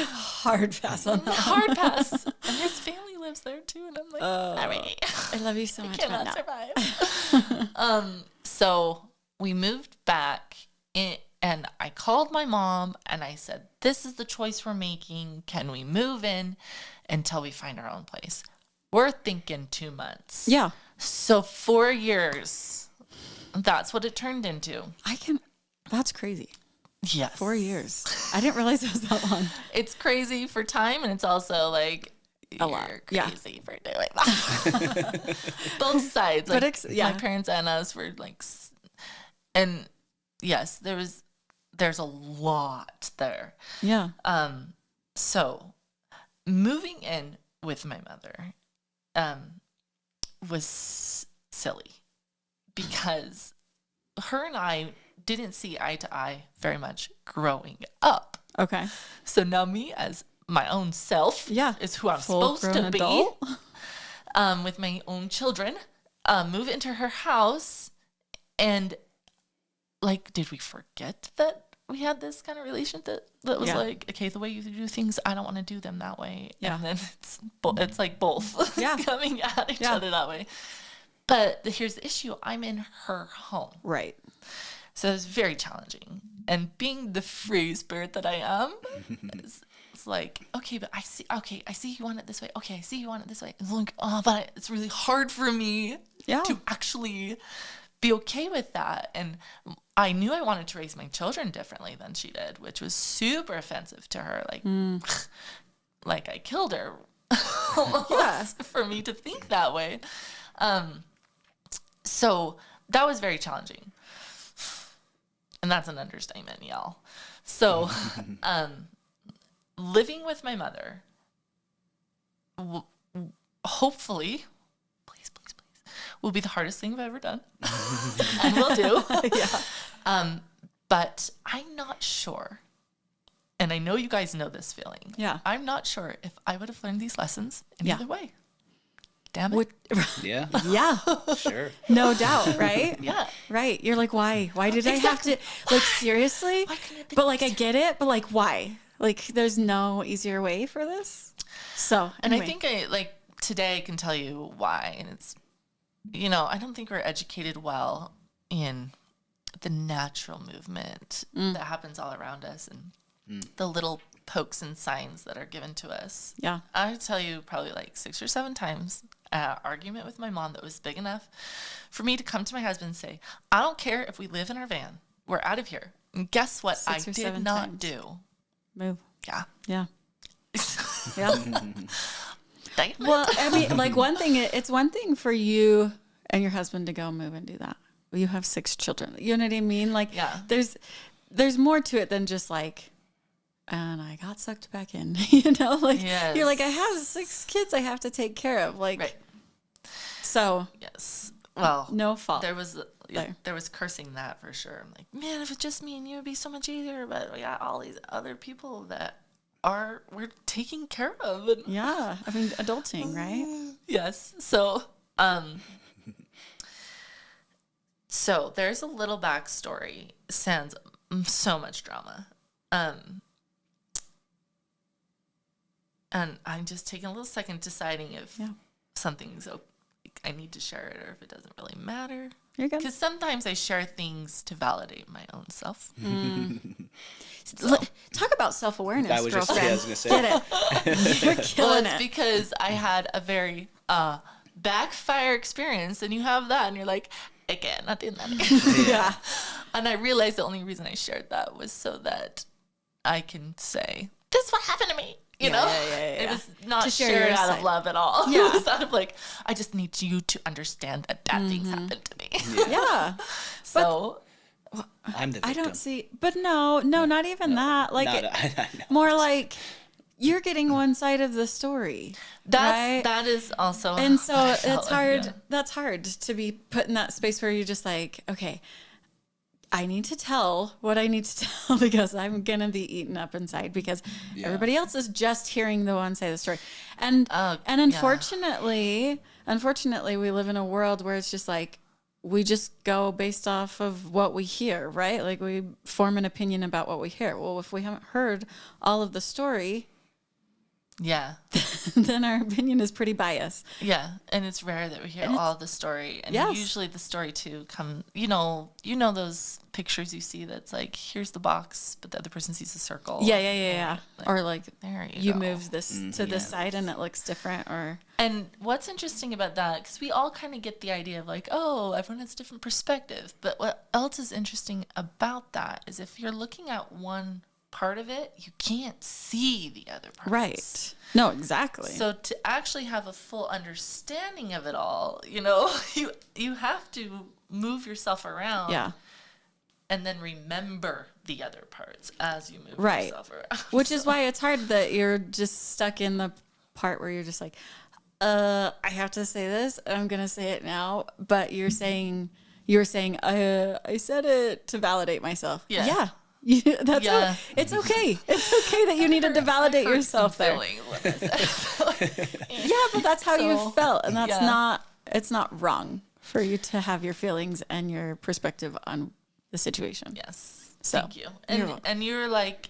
Hard pass on that. Hard pass. And his family lives there too. And I'm like, sorry. I love you so much. I cannot survive. So we moved back and I called my mom and I said, this is the choice we're making. Can we move in until we find our own place? We're thinking 2 months. Yeah. So 4 years. That's what it turned into. That's crazy. Yes. 4 years. I didn't realize it was that long. It's crazy for time, and it's also like, a lot. Crazy for doing that. Both sides. Like, but my parents and us were like, and yes, there was there's a lot there. Yeah. So moving in with my mother was silly because her and I didn't see eye to eye very much growing up. Okay. So now me as my own self is who I'm supposed to be with my own children, move into her house. And like, did we forget that we had this kind of relationship that was like, okay, the way you do things, I don't want to do them that way. Yeah. And then it's like both coming at each other that way. But here's the issue. I'm in her home. Right. So it's very challenging. And being the free spirit that I am, it's like, okay, but I see you want it this way. Okay, I see you want it this way. It's like, but it's really hard for me to actually be okay with that. And I knew I wanted to raise my children differently than she did, which was super offensive to her. Like, like I killed her for me to think that way. So that was very challenging. And that's an understatement, y'all. So, living with my mother, hopefully, please, will be the hardest thing I've ever done. And will do. But I'm not sure, and I know you guys know this feeling. Yeah. I'm not sure if I would have learned these lessons any other way. Damn it. Yeah. Yeah. Sure. No doubt, right? Yeah. Right. You're like, why? Why did I have to? Like, seriously? Why couldn't it be But like, I get it. But like, why? Like, there's no easier way for this. So, And anyway. I think today I can tell you why. And it's, I don't think we're educated well in the natural movement that happens all around us and the little pokes and signs that are given to us. Yeah. I tell you probably like 6 or 7 times an argument with my mom that was big enough for me to come to my husband and say, I don't care if we live in our van. We're out of here. And guess what? 6 or I did 7 not times. do. Move. Yeah. Yeah. Yeah. Damn it. Well, I mean, like it's one thing for you and your husband to go move and do that. You have 6 children. You know what I mean? Like, there's more to it than just like, and I got sucked back in, like you're like, I have 6 kids I have to take care of. Like, right. So Yes. Well, no fault. There was cursing that for sure. I'm like, man, if it's just me and you, it'd be so much easier. But we got all these other people that we're taking care of. And yeah. I mean, adulting, right? yes. So, so there's a little backstory. Sans so much drama. And I'm just taking a little second deciding if something's I need to share it or if it doesn't really matter. You're good. Because sometimes I share things to validate my own self. Talk about self-awareness, I was girlfriend. I was gonna say. Get it. You're killing It's it. because I had a very backfire experience, and you have that, and you're like, again, not doing that again. Yeah. And I realized the only reason I shared that was so that I can say, this is what happened to me. You know? Yeah. It was not To share shared your out side. of love at all. Yeah. It was out of like, I just need you to understand that bad things happened to me. Yeah. So I'm the victim. I don't see, but no, not even that. Like, I know. more like you're getting one side of the story. right? that is also, And so I felt it's like, hard. yeah. That's hard to be put in that space where you're just like, okay, I need to tell what I need to tell because I'm going to be eaten up inside because everybody else is just hearing the one side of the story. And unfortunately, we live in a world where it's just like, we just go based off of what we hear, right? Like we form an opinion about what we hear. Well, if we haven't heard all of the story, Yeah. then our opinion is pretty biased. Yeah. And it's rare that we hear all the story. And Yes. usually the story too you know those pictures you see that's like, here's the box, but the other person sees the circle. Yeah. Like, Or like there you go. move this to this side and it looks different or And what's interesting about that, because we all kind of get the idea of like, oh, everyone has a different perspective. But what else is interesting about that is if you're looking at one part of it, you can't see the other parts. right. No, exactly. So to actually have a full understanding of it all, you have to move yourself around yeah. and then remember the other parts as you move Right. yourself around. Which is why it's hard that you're just stuck in the part where you're just like, I have to say this, and I'm gonna say it now. But you're saying, I said it to validate myself. Yeah. That's Yeah. it's okay. It's okay that you needed to validate yourself there. Yeah, but that's how you felt, and that's it's not wrong for you to have your feelings and your perspective on the situation. Yes. So, Thank you. you're And you're like,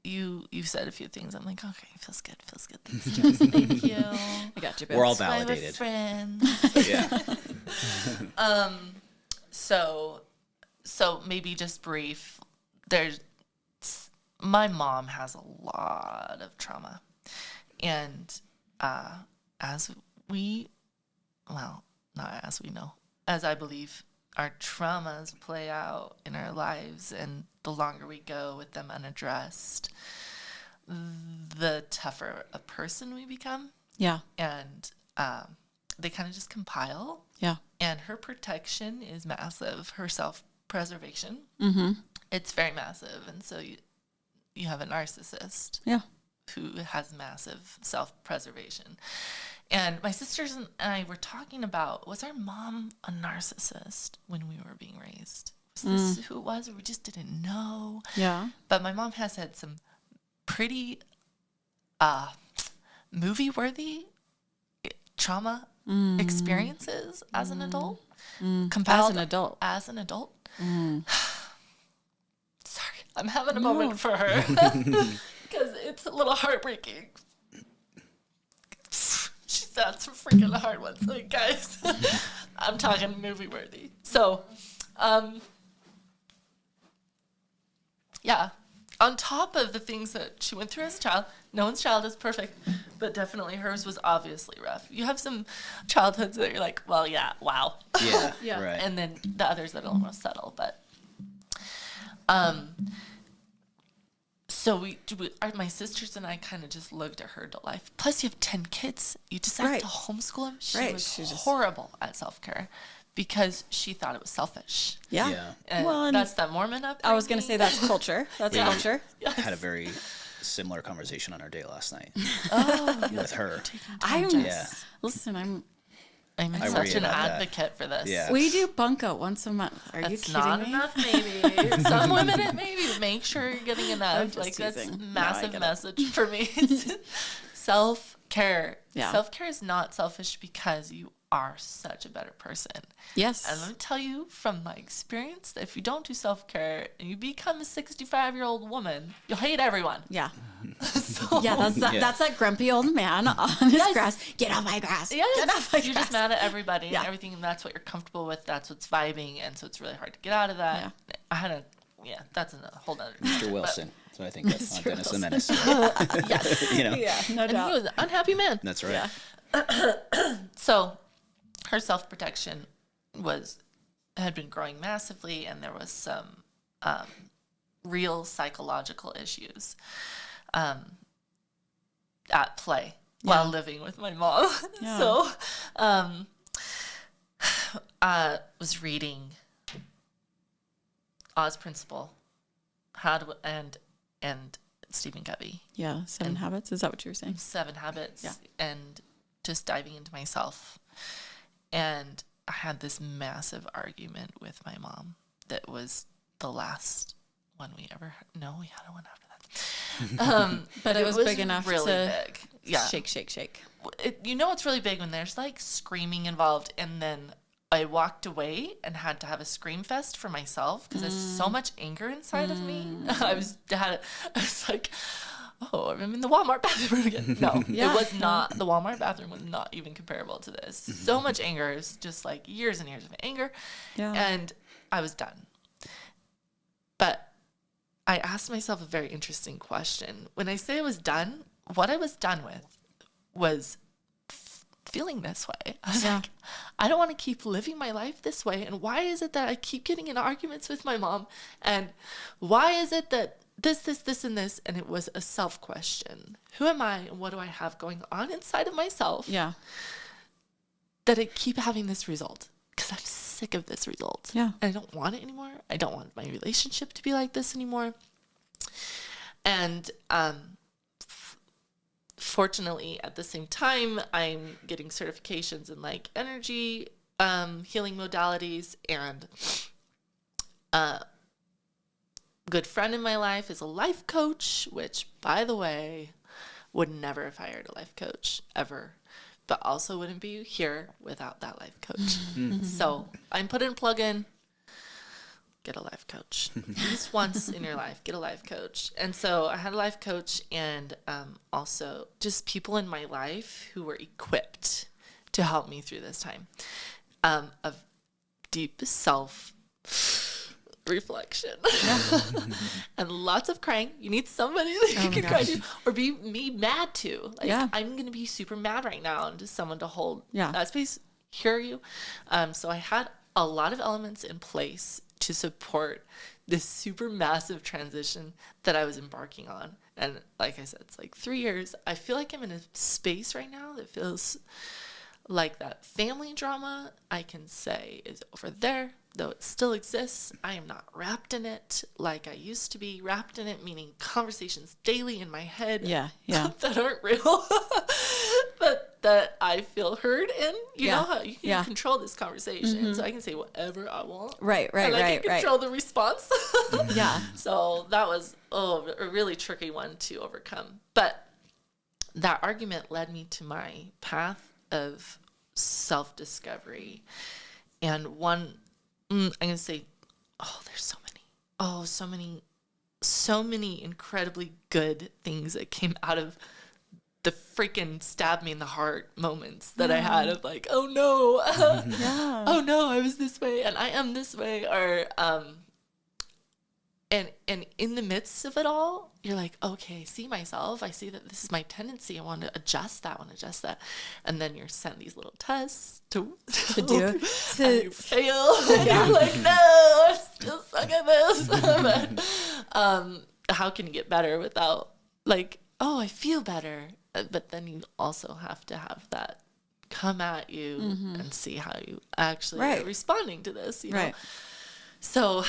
you said a few things. I'm like, okay, feels good. Thanks, Jess. Thank you. I got you, Bill. We're all That's why we're validated. friends. Yeah. So maybe just brief. My mom has a lot of trauma, and as I believe, our traumas play out in our lives, and the longer we go with them unaddressed, the tougher a person we become. Yeah. And they kind of just compile. Yeah. And her protection is massive. Her self-preservation, it's very massive. And so you have a narcissist, who has massive self-preservation. And my sisters and I were talking about, was our mom a narcissist when we were being raised? Was this who it was, or we just didn't know? Yeah. But my mom has had some pretty movie-worthy trauma experiences as an adult. As an adult. As an adult. Sorry, I'm having a moment for her because it's a little heartbreaking. She's had some freaking hard ones, like, guys. I'm talking movie-worthy. So, yeah. On top of the things that she went through as a child, no one's child is perfect, but definitely hers was obviously rough. You have some childhoods that you're like, well, yeah, wow. Yeah. Yeah. Right. And then the others that are almost subtle, but so my sisters and I kind of just looked at her adult life. Plus, you have 10 kids. You decide to homeschool them. She was horrible at self-care because she thought it was selfish. Yeah. And Well, and that's that Mormon upbringing. I was going to say that's culture. That's culture. Yes. Had a very similar conversation on our date last night Oh, with her. Listen, I'm I such worry an about that. advocate for this. Yeah. we do bunko once a month. Are you That's kidding not me? enough, maybe. Some women, it maybe, but make sure you're getting enough. just Like, that's teasing. a No, I massive get it. message for me. Self-care. Yeah. Self-care is not selfish because you are such a better person. Yes. And let me tell you from my experience that if you don't do self-care and you become a 65-year-old woman, you'll hate everyone. Yeah. So, Yeah, that's that grumpy old man on his grass. Get off my grass. yes, Get off my you're grass. just mad at everybody Yeah. and everything, and that's what you're comfortable with. That's what's vibing, and so it's really hard to get out of that. Yeah. That's a whole other. Mr. Wilson. So I think that's on Dennis the Menace. Yes. You know. Yeah, no And he doubt. was an unhappy man. That's right. Yeah. So her self-protection had been growing massively, and there was some real psychological issues at play while living with my mom. Yeah. So I was reading Oz Principle, and Stephen Covey, Yeah. 7 Habits. Is that what you were saying? 7 Habits, Yeah. and just diving into myself. And I had this massive argument with my mom that was the last one we ever had. No, we had one after that. But it was big enough really to big. Yeah. shake. It's really big when there's like screaming involved. And then I walked away and had to have a scream fest for myself because there's so much anger inside of me. I was like, oh, I'm in the Walmart bathroom again. No, Yeah. it was not. The Walmart bathroom was not even comparable to this. So much anger. It was just like years and years of anger. Yeah. And I was done. But I asked myself a very interesting question. When I say I was done, what I was done with was feeling this way. I was like, I don't want to keep living my life this way. And why is it that I keep getting in arguments with my mom? And why is it that this, and this? And it was a self-question. Who am I and what do I have going on inside of myself? Yeah. That I keep having this result. because I'm sick of this result. Yeah. I don't want it anymore. I don't want my relationship to be like this anymore. And fortunately, at the same time, I'm getting certifications in like energy healing modalities, and a good friend in my life is a life coach, which, by the way, would never have hired a life coach ever, but also wouldn't be here without that life coach. So I'm putting a plug in. Get a life coach. At least once in your life, get a life coach. And so I had a life coach, and also just people in my life who were equipped to help me through this time of deep self-reflection. And lots of crying. You need somebody that you can cry to or be mad to. Like, I'm going to be super mad right now, and just someone to hold that space, hear you. So I had a lot of elements in place to support this super massive transition that I was embarking on. And like I said, it's like 3 years. I feel like I'm in a space right now that feels like that family drama, I can say, is over there, though it still exists. I am not wrapped in it like I used to be wrapped in it, meaning conversations daily in my head that aren't real, but that I feel heard in. You know how you can control this conversation, so I can say whatever I want. Right. And I can control the response. So that was a really tricky one to overcome. But that argument led me to my path of self-discovery. And one, I'm going to say, there's so many. So many incredibly good things that came out of the freaking stab me in the heart moments that I had of like, oh no, oh no, I was this way and I am this way. Or, and in the midst of it all, you're like, okay, I see myself. I see that this is my tendency. I want to adjust that, And then you're sent these little tests to do. And you fail. And you're like, no, I still suck at this. But, how can you get better without like, oh, I feel better. But then you also have to have that come at you and see how you actually are responding to this, you know? So,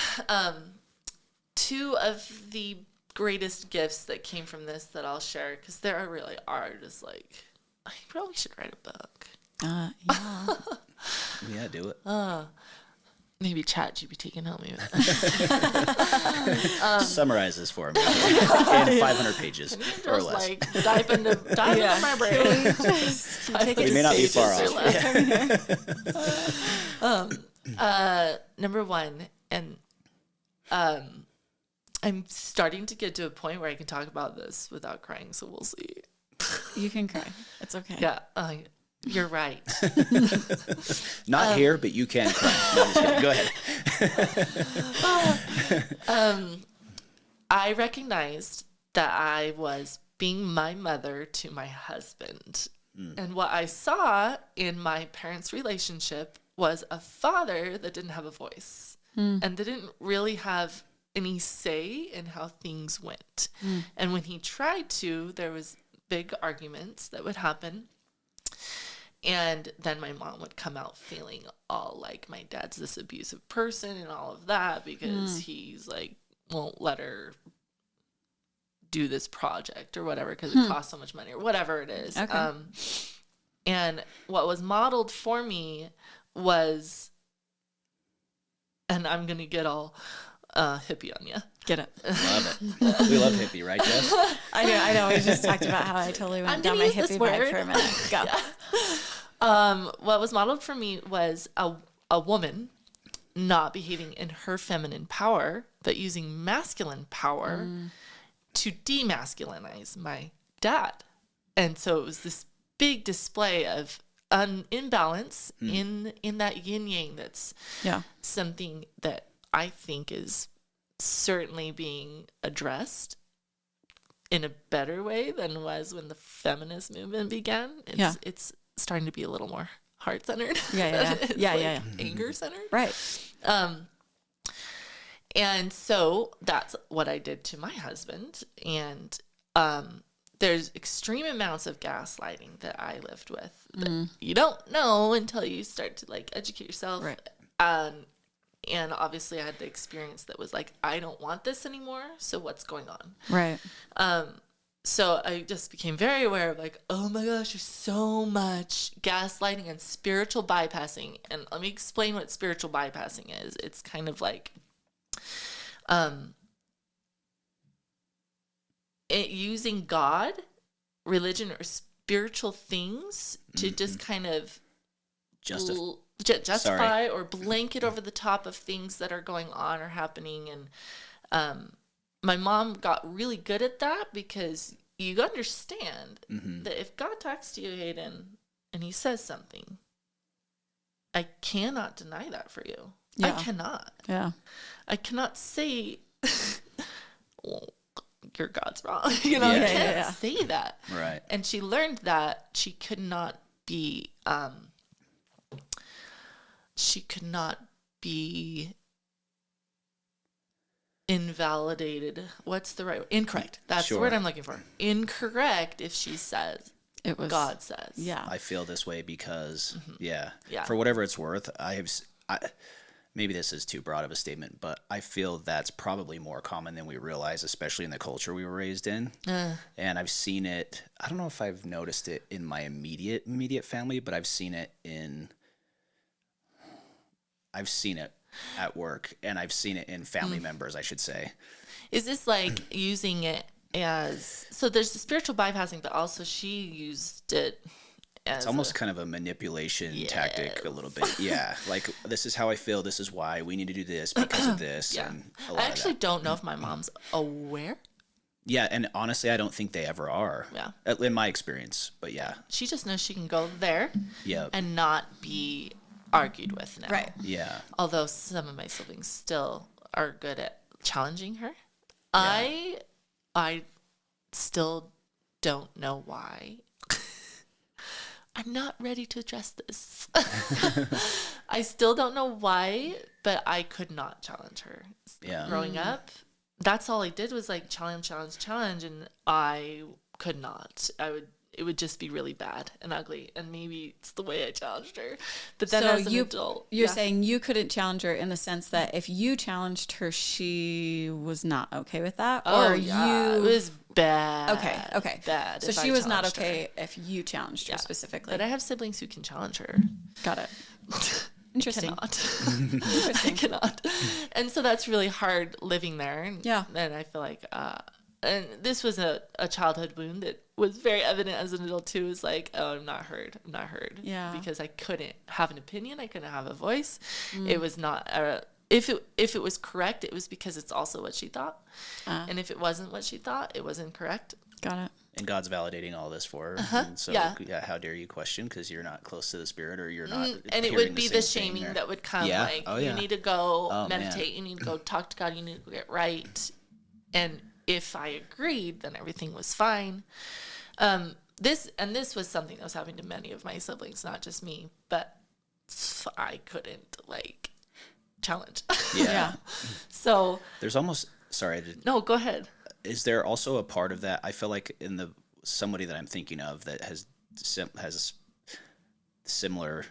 two of the greatest gifts that came from this that I'll share, because there really are just like, I probably should write a book. Yeah, do it. Maybe ChatGPT can help me with that. Summarize this for me in 500 pages or less. Like, dive into my brain. We may not be far off. Number one, and I'm starting to get to a point where I can talk about this without crying, so we'll see. You can cry. It's okay. Yeah, you're right. Not here, but you can cry. No, I'm just kidding. Go ahead. I recognized that I was being my mother to my husband. And what I saw in my parents' relationship was a father that didn't have a voice and didn't really have any say in how things went. And when he tried to, there was big arguments that would happen. And then my mom would come out feeling all like my dad's this abusive person and all of that because he's like, won't let her do this project or whatever because it costs so much money or whatever it is. Okay. And what was modeled for me was, and I'm going to get all hippie on you. Get it. Love it. We love hippie, right, Jess? I know. We just talked about how I totally went down my hippie vibe for a minute. Go. What was modeled for me was a woman not behaving in her feminine power, but using masculine power to demasculinize my dad. And so it was this big display of an imbalance in that yin yang. That's something that I think is certainly being addressed in a better way than was when the feminist movement began. It's starting to be a little more heart-centered. Yeah. Anger-centered. Right. And so that's what I did to my husband. And there's extreme amounts of gaslighting that I lived with that you don't know until you start to like educate yourself. Right. And obviously I had the experience that was like, I don't want this anymore. So what's going on? Right. So I just became very aware of like, oh my gosh, there's so much gaslighting and spiritual bypassing. And let me explain what spiritual bypassing is. It's kind of like, using God, religion, or spiritual things to just kind of justify or blanket over the top of things that are going on or happening. And my mom got really good at that because you understand that if God talks to you, Hayden, and he says something, I cannot deny that for you. Yeah. I cannot. Yeah. I cannot say, well, your God's wrong. You know, I can't say that. Right. And she learned that she could not be, invalidated. What's the right word? Incorrect. That's the word I'm looking for. Incorrect if she says It was God says. Yeah. I feel this way because, for whatever it's worth, maybe this is too broad of a statement, but I feel that's probably more common than we realize, especially in the culture we were raised in. And I've seen it, I don't know if I've noticed it in my immediate family, but I've seen it at work, and I've seen it in family members, I should say. Is this like using it as, so there's the spiritual bypassing, but also she used it as it's almost kind of a manipulation tactic a little bit. Yeah. Like, this is how I feel. This is why we need to do this because of this. Yeah. And a lot I actually don't know if my mom's aware. Yeah. And honestly, I don't think they ever are. Yeah. In my experience, but yeah. She just knows she can go there Yep. and not be argued with now. Right. Yeah. Although some of my siblings still are good at challenging her. Yeah. I still don't know why. I'm not ready to address this. I still don't know why, but I could not challenge her. Yeah. Growing up, that's all I did was like challenge, and I could not. It would just be really bad and ugly, and maybe it's the way I challenged her. But then as an adult, you're saying you couldn't challenge her in the sense that if you challenged her, she was not okay with that, it was bad. Okay, bad. So she was not okay if you challenged her specifically. But I have siblings who can challenge her. Got it. Interesting. I cannot. And so that's really hard living there. Yeah. And I feel like, and this was a childhood wound that was very evident as an adult too. Is like, oh, I'm not heard. Yeah. Because I couldn't have an opinion. I couldn't have a voice. It was not, if it was correct, it was because it's also what she thought. And if it wasn't what she thought, it wasn't correct. Got it. And God's validating all this for her. And so, how dare you question because you're not close to the Spirit or you're not. And it would be the shaming that would come. Yeah. Like, Oh, you yeah. need to go Man. meditate. You need to go talk to God. You need to get right. And if I agreed, then everything was fine. This was something that was happening to many of my siblings, not just me, but I couldn't like challenge. Yeah. So there's almost, no, go ahead. Is there also a part of that? I feel like in somebody that I'm thinking of that has similar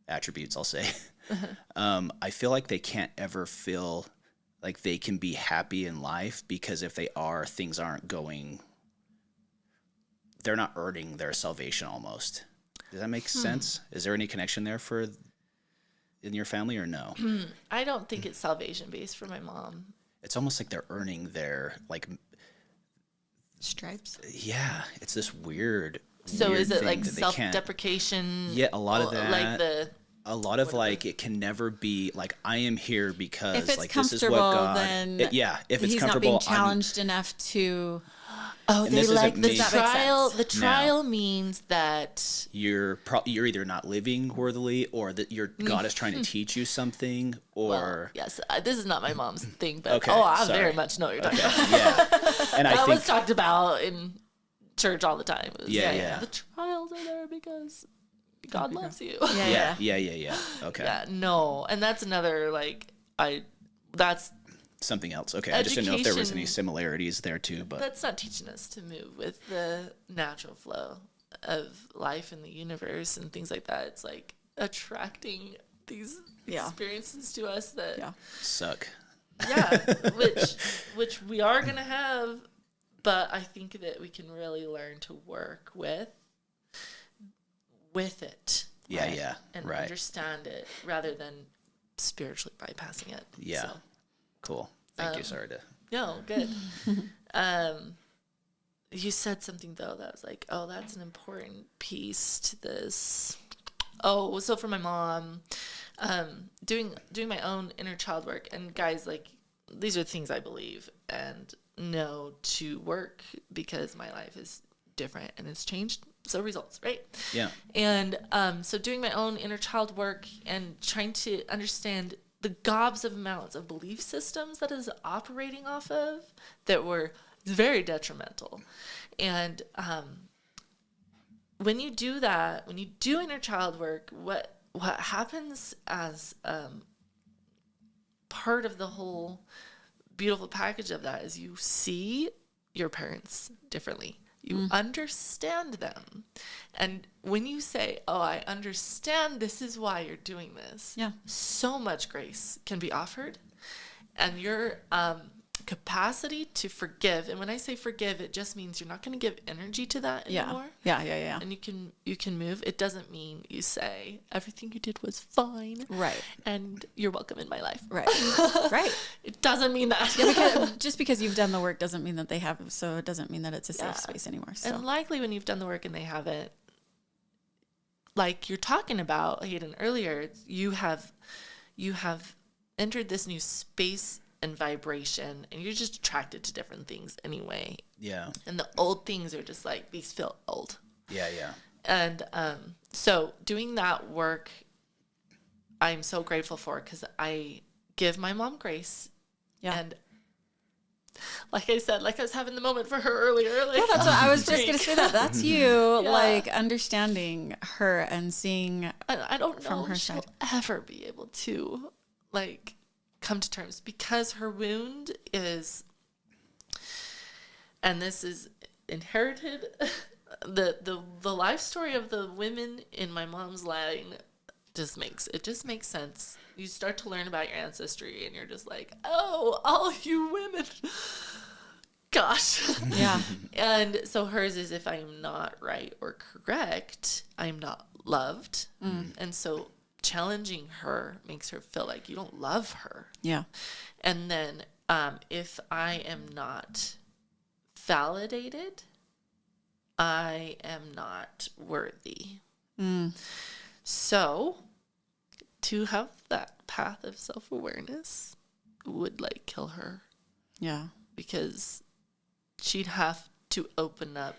attributes, I'll say. I feel like they can't ever feel like they can be happy in life because if they are, things aren't going. They're not earning their salvation almost. Does that make sense? Is there any connection there in your family or no? I don't think it's salvation based for my mom. It's almost like they're earning their Stripes. Yeah, it's this weird. So weird is it thing like that they self-deprecation? Yeah, a lot of that. Like a lot of it can never be like I am here because if it's like comfortable, this is what God. then if it's he's comfortable, not being challenged enough to. Oh, And they this like isn't the me. trial. The No. trial means that you're either not living worthily or that your God is trying to teach you something or well, yes, this is not my mom's thing, but Okay, I sorry. very much know what you're talking about. yeah. And I That think was talked about in church all the time. It was, Yeah. The trials are there because God loves you. yeah. Okay. Yeah, no, and that's another that's something else. Okay, I just didn't know if there was any Education- similarities there too, but That's not teaching us to move with the natural flow of life in the universe and things like that. It's like attracting these experiences to us that suck. which we are gonna have, but I think that we can really learn to work with it. Yeah, right? yeah, And right. understand it rather than spiritually bypassing it. Yeah, So, cool. Thank you. Sorry to. no, good. You said something though that was like, oh, that's an important piece to this. Oh, so for my mom, doing my own inner child work, and guys, like, these are things I believe and know to work because my life is different and it's changed. So results, right? Yeah. And so doing my own inner child work and trying to understand the gobs of amounts of belief systems that is operating off of that were very detrimental. And when you do that, when you do inner child work, what happens as part of the whole beautiful package of that is you see your parents differently. You understand them. And when you say, oh, I understand this is why you're doing this, so much grace can be offered. And your capacity to forgive, and when I say forgive, it just means you're not going to give energy to that anymore. Yeah. And you can move. It doesn't mean you say everything you did was fine, Right. and you're welcome in my life. Right. Right. It doesn't mean that. Because just because you've done the work doesn't mean that they have, so it doesn't mean that it's a safe space anymore. So. And likely when you've done the work and they haven't, like you're talking about, Hayden, earlier, you have entered this new space and vibration, and you're just attracted to different things anyway. Yeah. And the old things are just like, these feel old. Yeah. And so doing that work, I'm so grateful for, because I give my mom grace. Yeah. And like I said, like I was having the moment for her earlier. Like, That's what I was just going to say. That's you, Yeah. like, understanding her and seeing I don't know from her if she'll side. ever be able to, like, come to terms, because her wound is, and this is inherited, the life story of the women in my mom's line just makes sense. You start to learn about your ancestry and you're just like, oh, all you women, gosh. Yeah. And so hers is, if I'm not right or correct, I'm not loved. And so challenging her makes her feel like you don't love her. Yeah. And then if I am not validated, I am not worthy. So to have that path of self-awareness would like kill her, Yeah. because she'd have to open up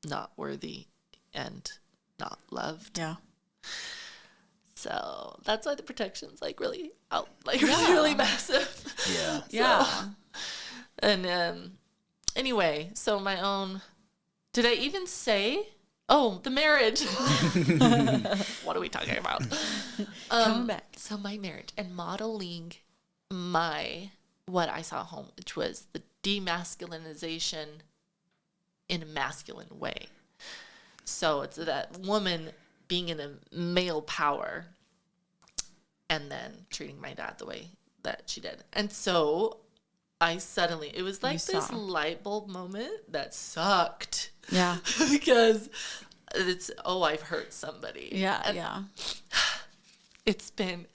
not worthy and not loved. Yeah. So that's why the protection's like really really massive. Yeah. Yeah. And anyway, so my own, did I even say, oh, the marriage. What are we talking about? Coming back. So my marriage and modeling what I saw at home, which was the demasculinization in a masculine way. So it's that woman being in a male power and then treating my dad the way that she did. And so it was like this light bulb moment that sucked. Yeah. Because it's, I've hurt somebody. Yeah. And Yeah. it's been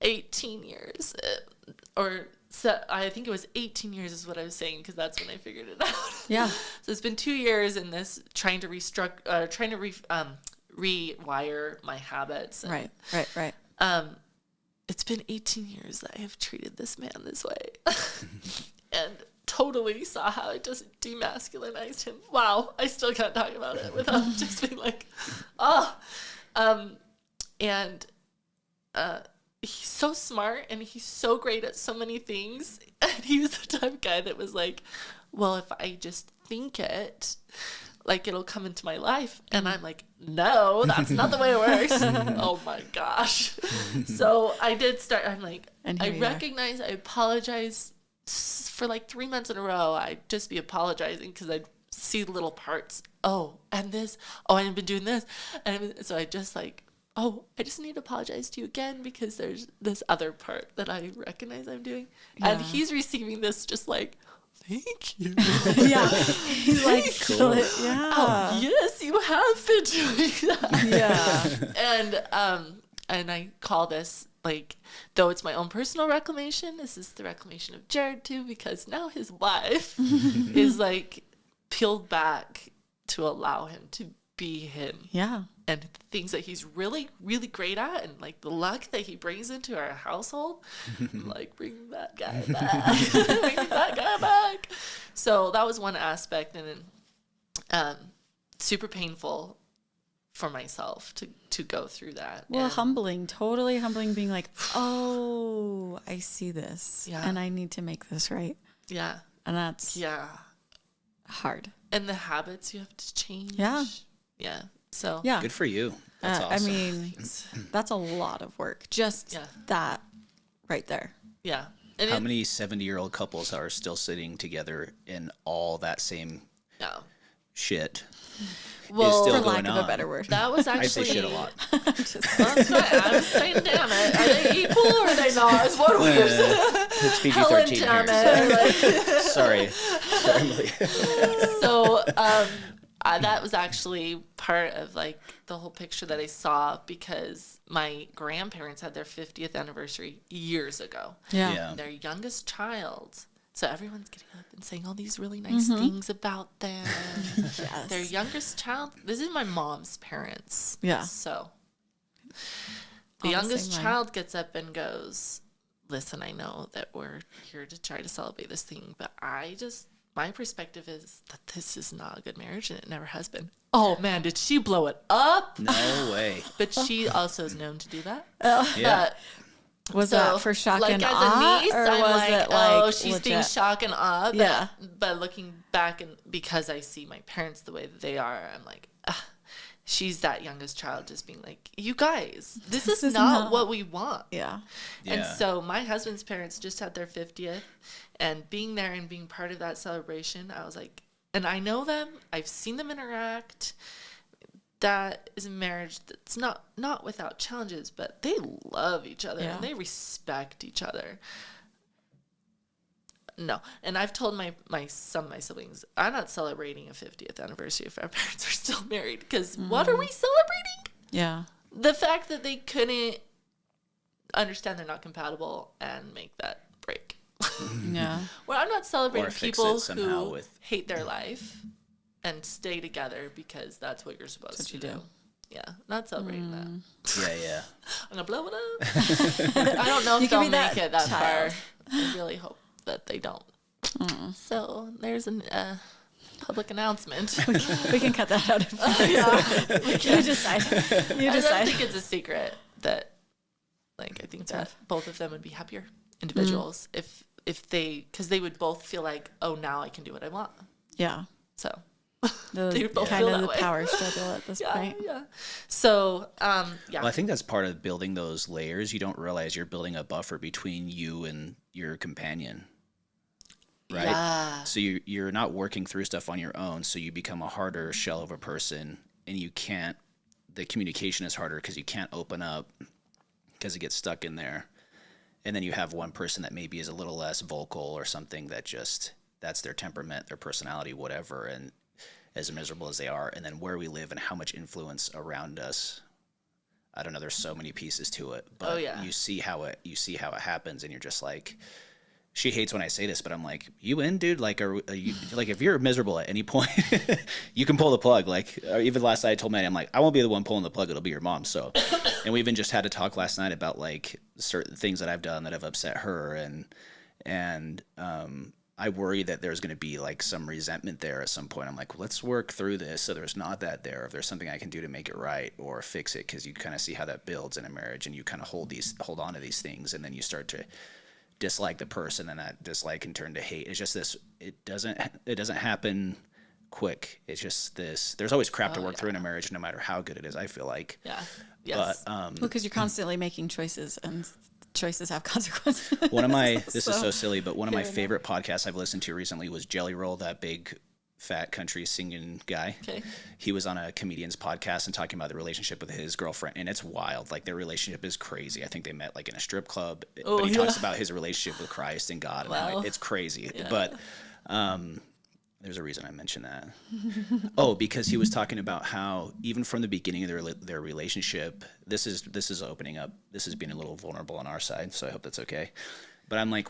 18 years, so I think it was 18 years is what I was saying, because that's when I figured it out. Yeah. So it's been 2 years in this trying to rewire my habits. And, Right. it's been 18 years that I have treated this man this way, and totally saw how I just demasculinized him. Wow, I still can't talk about it without just being like, and he's so smart and he's so great at so many things. And he was the type of guy that was like, well, if I just think it, like it'll come into my life. And I'm like, no, that's not the way it works. Oh my gosh. So I did start, I'm like, I recognize, I apologize for like 3 months in a row. I'd just be apologizing because I'd see little parts. Oh, and this, oh, I've been doing this. And so I just like, oh, I just need to apologize to you again because there's this other part that I recognize I'm doing. Yeah. And he's receiving this just like, thank you. Yeah. He's like, cool. Yeah. Oh, yes, you have been doing that. Yeah. And I call this, like, though it's my own personal reclamation, this is the reclamation of Jared too, because now his wife is like peeled back to allow him to be him. Yeah. And the things that he's really, really great at, and like the luck that he brings into our household, like bring that guy back, bring that guy back. So that was one aspect, and then super painful for myself to go through that. Well, humbling, totally humbling, being like, oh, I see this, and I need to make this right. Yeah, and that's hard. And the habits you have to change. Yeah. So good for you. That's awesome. I mean, that's a lot of work. Just that right there. Yeah. And how many 70-year-old couples are still sitting together in all that same shit? Well, for lack of a better word. That was actually... I say shit a lot. That's right. I was saying, damn it. Are they equal or are they not? It's what it's PG-13 here. Sorry, Malia. So, that was actually part of like the whole picture that I saw because my grandparents had their 50th anniversary years ago. Yeah. Their youngest child. So everyone's getting up and saying all these really nice things about them. Yes. Their youngest child. This is my mom's parents. Yeah. So the youngest child gets up and goes, listen, I know that we're here to try to celebrate this thing, but my perspective is that this is not a good marriage and it never has been. Oh man, did she blow it up? No way. But she also is known to do that. Yeah. Was that for shock like and as awe? a niece, or I'm was like, it like, oh, she's legit? being shock and awe. Yeah. But looking back, and because I see my parents the way that they are, I'm like, she's that youngest child just being like, you guys, this is not what we want. Yeah. And so my husband's parents just had their 50th, and being there and being part of that celebration, I was like, and I know them, I've seen them interact. That is a marriage that's not without challenges, but they love each other and they respect each other. No. And I've told some of my siblings, I'm not celebrating a 50th anniversary if our parents are still married, because what are we celebrating? Yeah. The fact that they couldn't understand they're not compatible and make that break. Yeah. Well, I'm not celebrating people who with... hate their life and stay together because that's what you're supposed to do. Yeah, not celebrating that. Yeah. I'm gonna blow it up. I don't know if they'll make it that far. I really hope that they don't. So there's a public announcement. We can cut that out. You decide. I don't think it's a secret that, like, I think that both of them would be happier individuals if they, because they would both feel like, oh, now I can do what I want. Yeah. So. They both kind of the power struggle at this point. Yeah. So, Well, I think that's part of building those layers. You don't realize you're building a buffer between you and your companion, right? Yeah. So you're not working through stuff on your own. So you become a harder shell of a person, and the communication is harder because you can't open up because it gets stuck in there. And then you have one person that maybe is a little less vocal or something that's their temperament, their personality, whatever. And as miserable as they are, and then where we live and how much influence around us. I don't know. There's so many pieces to it, but you see how it happens, and you're just like, she hates when I say this, but I'm like, you in, dude? Like, are you, like, if you're miserable at any point, you can pull the plug. Like, even last night I told Maddie, I'm like, I won't be the one pulling the plug. It'll be your mom. So, and we even just had to talk last night about like certain things that I've done that have upset her, and I worry that there's going to be like some resentment there at some point. I'm like, let's work through this so there's not that there. If there's something I can do to make it right or fix it, because you kind of see how that builds in a marriage, and you kind of hold on to these things, and then you start to dislike the person, and that dislike can turn to hate. It's just this. It doesn't happen quick. It's just this. There's always crap to work through in a marriage, no matter how good it is. I feel like. Yeah. Yes. But because you're constantly making choices, and choices have consequences. one of my this is so silly, but one of my favorite podcasts I've listened to recently was Jelly Roll, that big fat country singing guy. Okay. He was on a comedian's podcast and talking about the relationship with his girlfriend, and it's wild. Like, their relationship is crazy. I think they met like in a strip club, but he talks about his relationship with Christ and God, and how it's crazy. Yeah. But there's a reason I mentioned that. Because he was talking about how even from the beginning of their relationship, this is opening up. This is being a little vulnerable on our side, so I hope that's okay. But I'm like,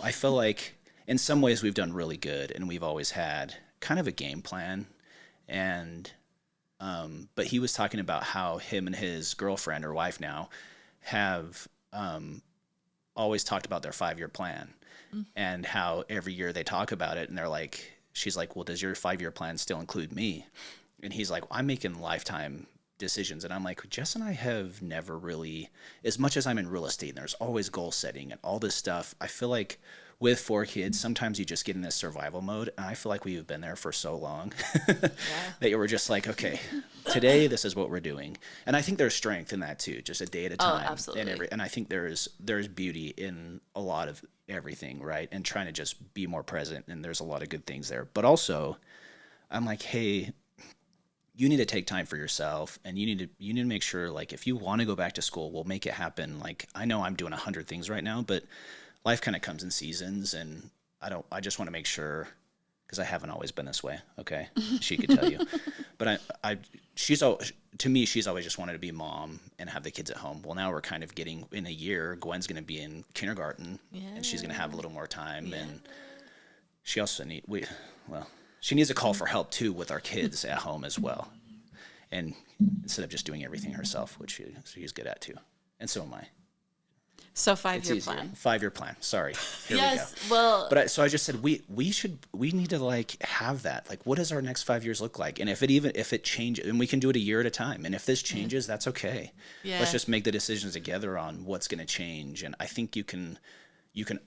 I feel like in some ways we've done really good, and we've always had kind of a game plan. And but he was talking about how him and his girlfriend, or wife now, have always talked about their 5-year plan, and how every year they talk about it, and they're like, she's like, well, does your 5-year plan still include me? And he's like, I'm making lifetime decisions. And I'm like, Jess and I have never really, as much as I'm in real estate and there's always goal setting and all this stuff, I feel like with 4 kids, sometimes you just get in this survival mode. And I feel like we've been there for so long that you were just like, okay, today, this is what we're doing. And I think there's strength in that too, just a day at a time. Oh, absolutely. And I think there's beauty in a lot of everything, right? And trying to just be more present. And there's a lot of good things there. But also, I'm like, hey, you need to take time for yourself, and you need to make sure, like, if you want to go back to school, we'll make it happen. Like, I know I'm doing 100 things right now, but life kind of comes in seasons, and I just want to make sure, because I haven't always been this way. Okay. She could tell you, but she's always just wanted to be mom and have the kids at home. Well, now we're kind of getting, in a year, Gwen's going to be in kindergarten, and she's going to have a little more time. And she also she needs a call for help too with our kids at home as well. And instead of just doing everything herself, which she's good at too. And so am I. So 5-year plan. 5-year plan. Sorry. Here we go. Well, but so I just said we need to like have that. Like, what does our next 5 years look like? And if it changes, and we can do it a year at a time. And if this changes, that's okay. Yeah. Let's just make the decisions together on what's going to change. And I think you can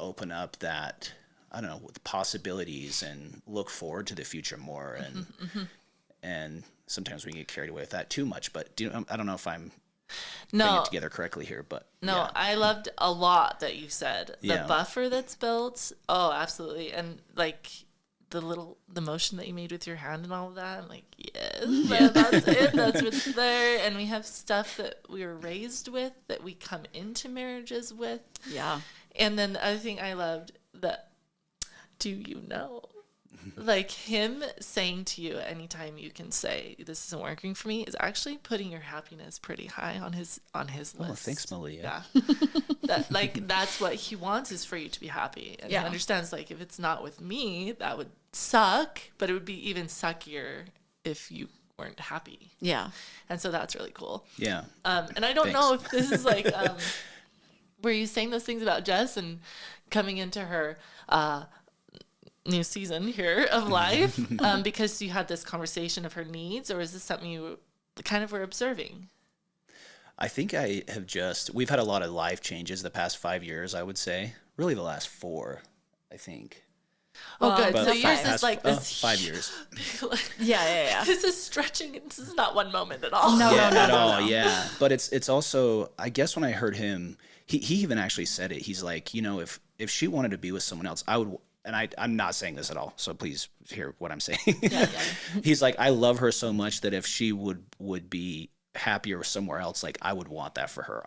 open up that, I don't know, with possibilities and look forward to the future more. And and sometimes we can get carried away with that too much. But I don't know if I'm putting it together correctly here, but I loved a lot that you said. The buffer that's built. Oh, absolutely. And like the motion that you made with your hand and all of that. I'm like, yes, that's it. That's what's there. And we have stuff that we were raised with, that we come into marriages with. Yeah. And then the other thing I loved, that, do you know? Like, him saying to you anytime you can say, this isn't working for me, is actually putting your happiness pretty high on his list. Oh, thanks, Malia. Yeah. That's what he wants, is for you to be happy. And he understands, like, if it's not with me, that would suck, but it would be even suckier if you weren't happy. Yeah. And so that's really cool. Yeah. And I don't know if this is like, were you saying those things about Jess and coming into her new season here of life because you had this conversation of her needs, or is this something you kind of were observing? I think we've had a lot of life changes the past 5 years, I would say. Really the last 4, I think. Oh, good. So yours is like this 5 years. Yeah. This is stretching. This is not one moment at all. No, at all. Yeah. But it's also, I guess when I heard him, he even actually said it. He's like, if she wanted to be with someone else, I would. And I'm not saying this at all, so please hear what I'm saying. Yeah. He's like, I love her so much that if she would be happier somewhere else, like, I would want that for her.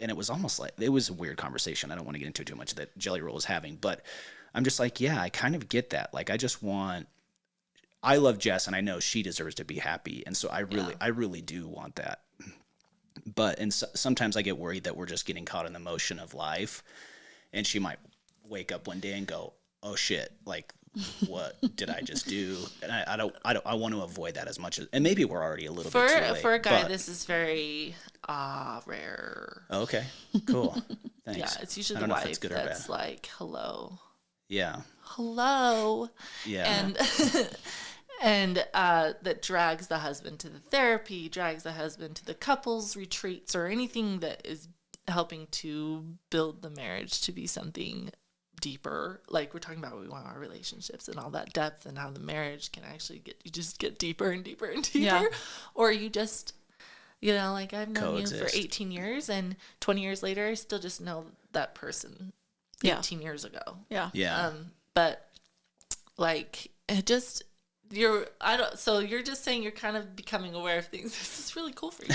And it was almost like, it was a weird conversation. I don't want to get into too much that Jelly Roll is having, but I'm just like, yeah, I kind of get that. Like, I love Jess, and I know she deserves to be happy. And so I really do want that. But, sometimes I get worried that we're just getting caught in the motion of life, and she might wake up one day and go, oh shit, like, what did I just do? And I want to avoid that as much as, and maybe we're already a little bit too late. For a guy, this is very rare. Okay, cool. Thanks. Yeah, it's usually the wife that's like, hello. Yeah. Hello. Yeah. And that drags the husband to the therapy, drags the husband to the couples retreats, or anything that is helping to build the marriage to be something deeper. Like we're talking about, we want our relationships and all that depth, and how the marriage can actually get deeper and deeper and deeper. Yeah. Or you just, like I've known you for Coexist. 18 years, and 20 years later, I still just know that person 18 years ago. Yeah. Yeah. But like it just, so you're just saying you're kind of becoming aware of things. This is really cool for you.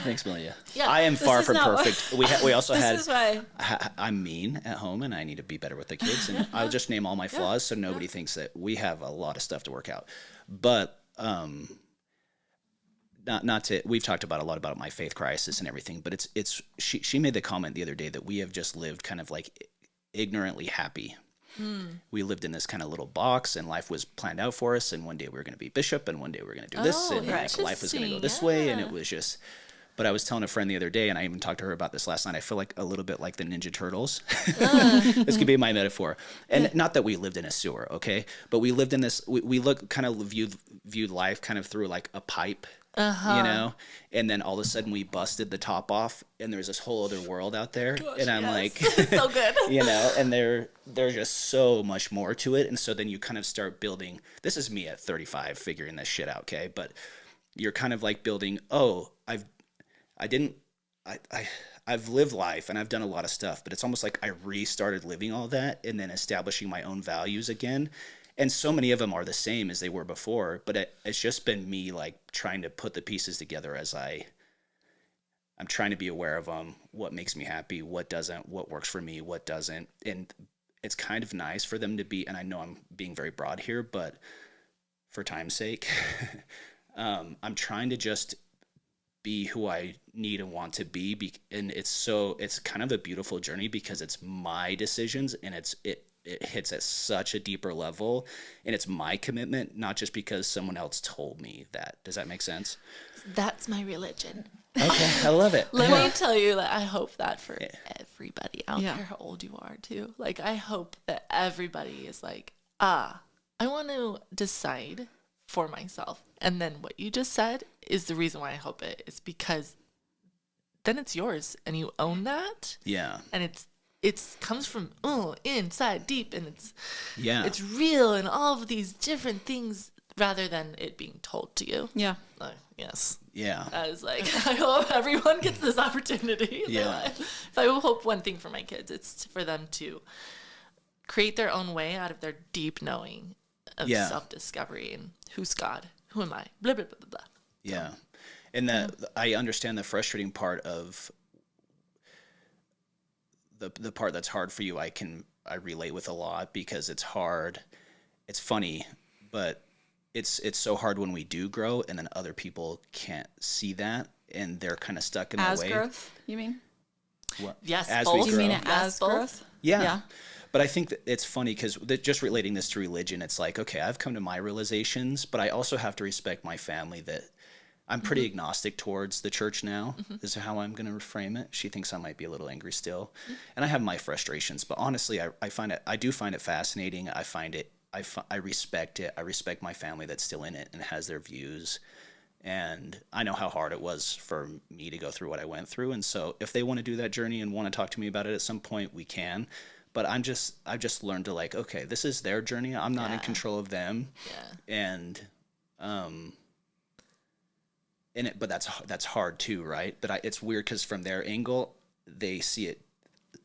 Thanks, Malia. Yeah, I am far is from not- perfect. We also This had. is why. I'm mean at home, and I need to be better with the kids. And I'll just name all my flaws, so nobody thinks that we have a lot of stuff to work out. But not to. We've talked about a lot about my faith crisis and everything. But it's. She made the comment the other day that we have just lived kind of like ignorantly happy. We lived in this kind of little box, and life was planned out for us. And one day we were going to be bishop, and one day we were going to do this, and like, life was going to go this way. And it was just. But I was telling a friend the other day, and I even talked to her about this last night. I feel like a little bit like the Ninja Turtles. This could be my metaphor. And not that we lived in a sewer, okay? But we lived in this. We viewed life kind of through like a pipe. And then all of a sudden we busted the top off, and there's this whole other world out there. And I'm like, so good. and there's just so much more to it. And so then you kind of start building. This is me at 35 figuring this shit out, okay? But you're kind of like building. I've lived life, and I've done a lot of stuff, but it's almost like I restarted living all that and then establishing my own values again. And so many of them are the same as they were before, but it's just been me like trying to put the pieces together as I'm trying to be aware of them, what makes me happy, what doesn't, what works for me, what doesn't. And it's kind of nice for them to be, and I know I'm being very broad here, but for time's sake, I'm trying to just be who I need and want to be. And it's kind of a beautiful journey because it's my decisions, and it hits at such a deeper level, and it's my commitment, not just because someone else told me that. Does that make sense? That's my religion. Okay, I love it. Let me tell you that I hope that for everybody. I don't Yeah. care how old you are, too. Like, I hope that everybody is like, I want to decide for myself. And then what you just said is the reason why I hope it is because then it's yours and you own that. Yeah. And it comes from inside deep, and it's real, and all of these different things rather than it being told to you. Yeah. Yes. Yeah. I was like, I hope everyone gets this opportunity in their life. If I will hope one thing for my kids, it's for them to create their own way out of their deep knowing of self-discovery and who's God, who am I, blah, blah, blah, blah, blah. Yeah. And I understand the frustrating part of the part that's hard for you. I relate with a lot because it's hard. It's funny, but it's so hard when we do grow and then other people can't see that and they're kind of stuck in the way. As growth, you mean? What? Yes, as both. we You grow. mean it as both? growth? Yeah. But I think that it's funny because just relating this to religion, it's like, okay, I've come to my realizations, but I also have to respect my family that I'm pretty agnostic towards the church now, is how I'm going to reframe it. She thinks I might be a little angry still. And I have my frustrations, but honestly, I do find it fascinating. I respect it. I respect my family that's still in it and has their views. And I know how hard it was for me to go through what I went through. And so if they want to do that journey and want to talk to me about it at some point, we can. But I've just learned to like, okay, this is their journey. I'm not in control of them. Yeah. And but that's hard too, right? But it's weird because from their angle, they see it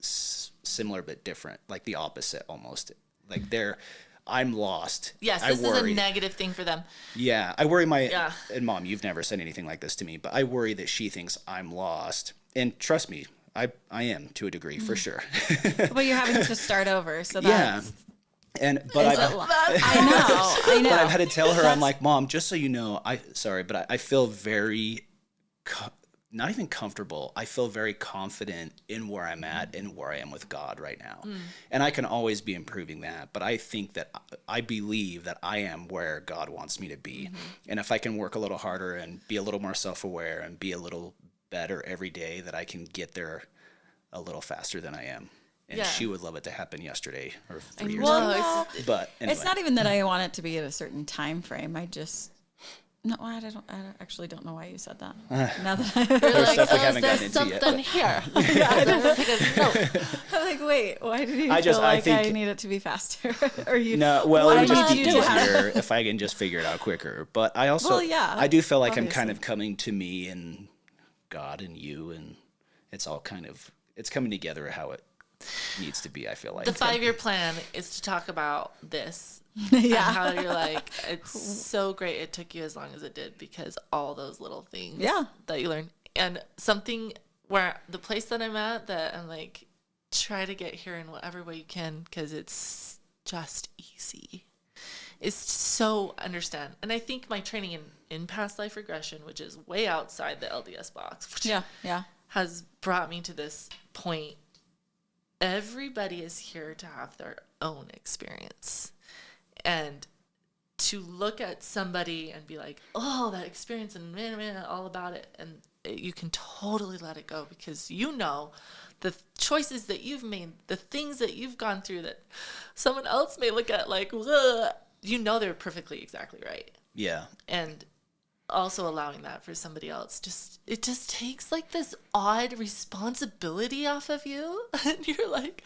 similar but different, like the opposite almost. Like I'm lost. Yes, this is a negative thing for them. Yeah, I worry and Mom, you've never said anything like this to me, but I worry that she thinks I'm lost. And trust me, I am to a degree for sure. But you're having to start over, so that's... Yeah. But I know. But I've had to tell her, I'm like, Mom, just so you know, I feel very, not even comfortable. I feel very confident in where I'm at and where I am with God right now. And I can always be improving that. But I think that I believe that I am where God wants me to be. And if I can work a little harder and be a little more self-aware and be a little better every day, that I can get there a little faster than I am. And she would love it to happen yesterday or 3 years ago. Well, But anyway. it's not even that I want it to be at a certain time frame. I just No, I actually don't know why you said that. Now that There's stuff we haven't there's gotten into yet. something here. I'm like, wait, why did you I think need it to be faster? Or you? No, well, Why it would just did be you do that? easier if I can just figure it out quicker. But I also, Well, yeah, I do feel like I'm obviously. kind of coming to me and God and you, and it's all kind of, it's coming together how it needs to be, I feel like. The 5-year plan is to talk about this. Yeah. And how you're like, it's so great it took you as long as it did because all those little things that you learned. And something where the place that I'm at that I'm like, try to get here in whatever way you can because it's just easy. Is so understand. And I think my training in past life regression, which is way outside the LDS box, which has brought me to this point. Everybody is here to have their own experience. And to look at somebody and be like, oh, that experience and man, all about it. And you can totally let it go because you know the choices that you've made, the things that you've gone through that someone else may look at like, ugh, you know they're perfectly exactly right. Yeah. And also allowing that for somebody else, it just takes like this odd responsibility off of you. And you're like,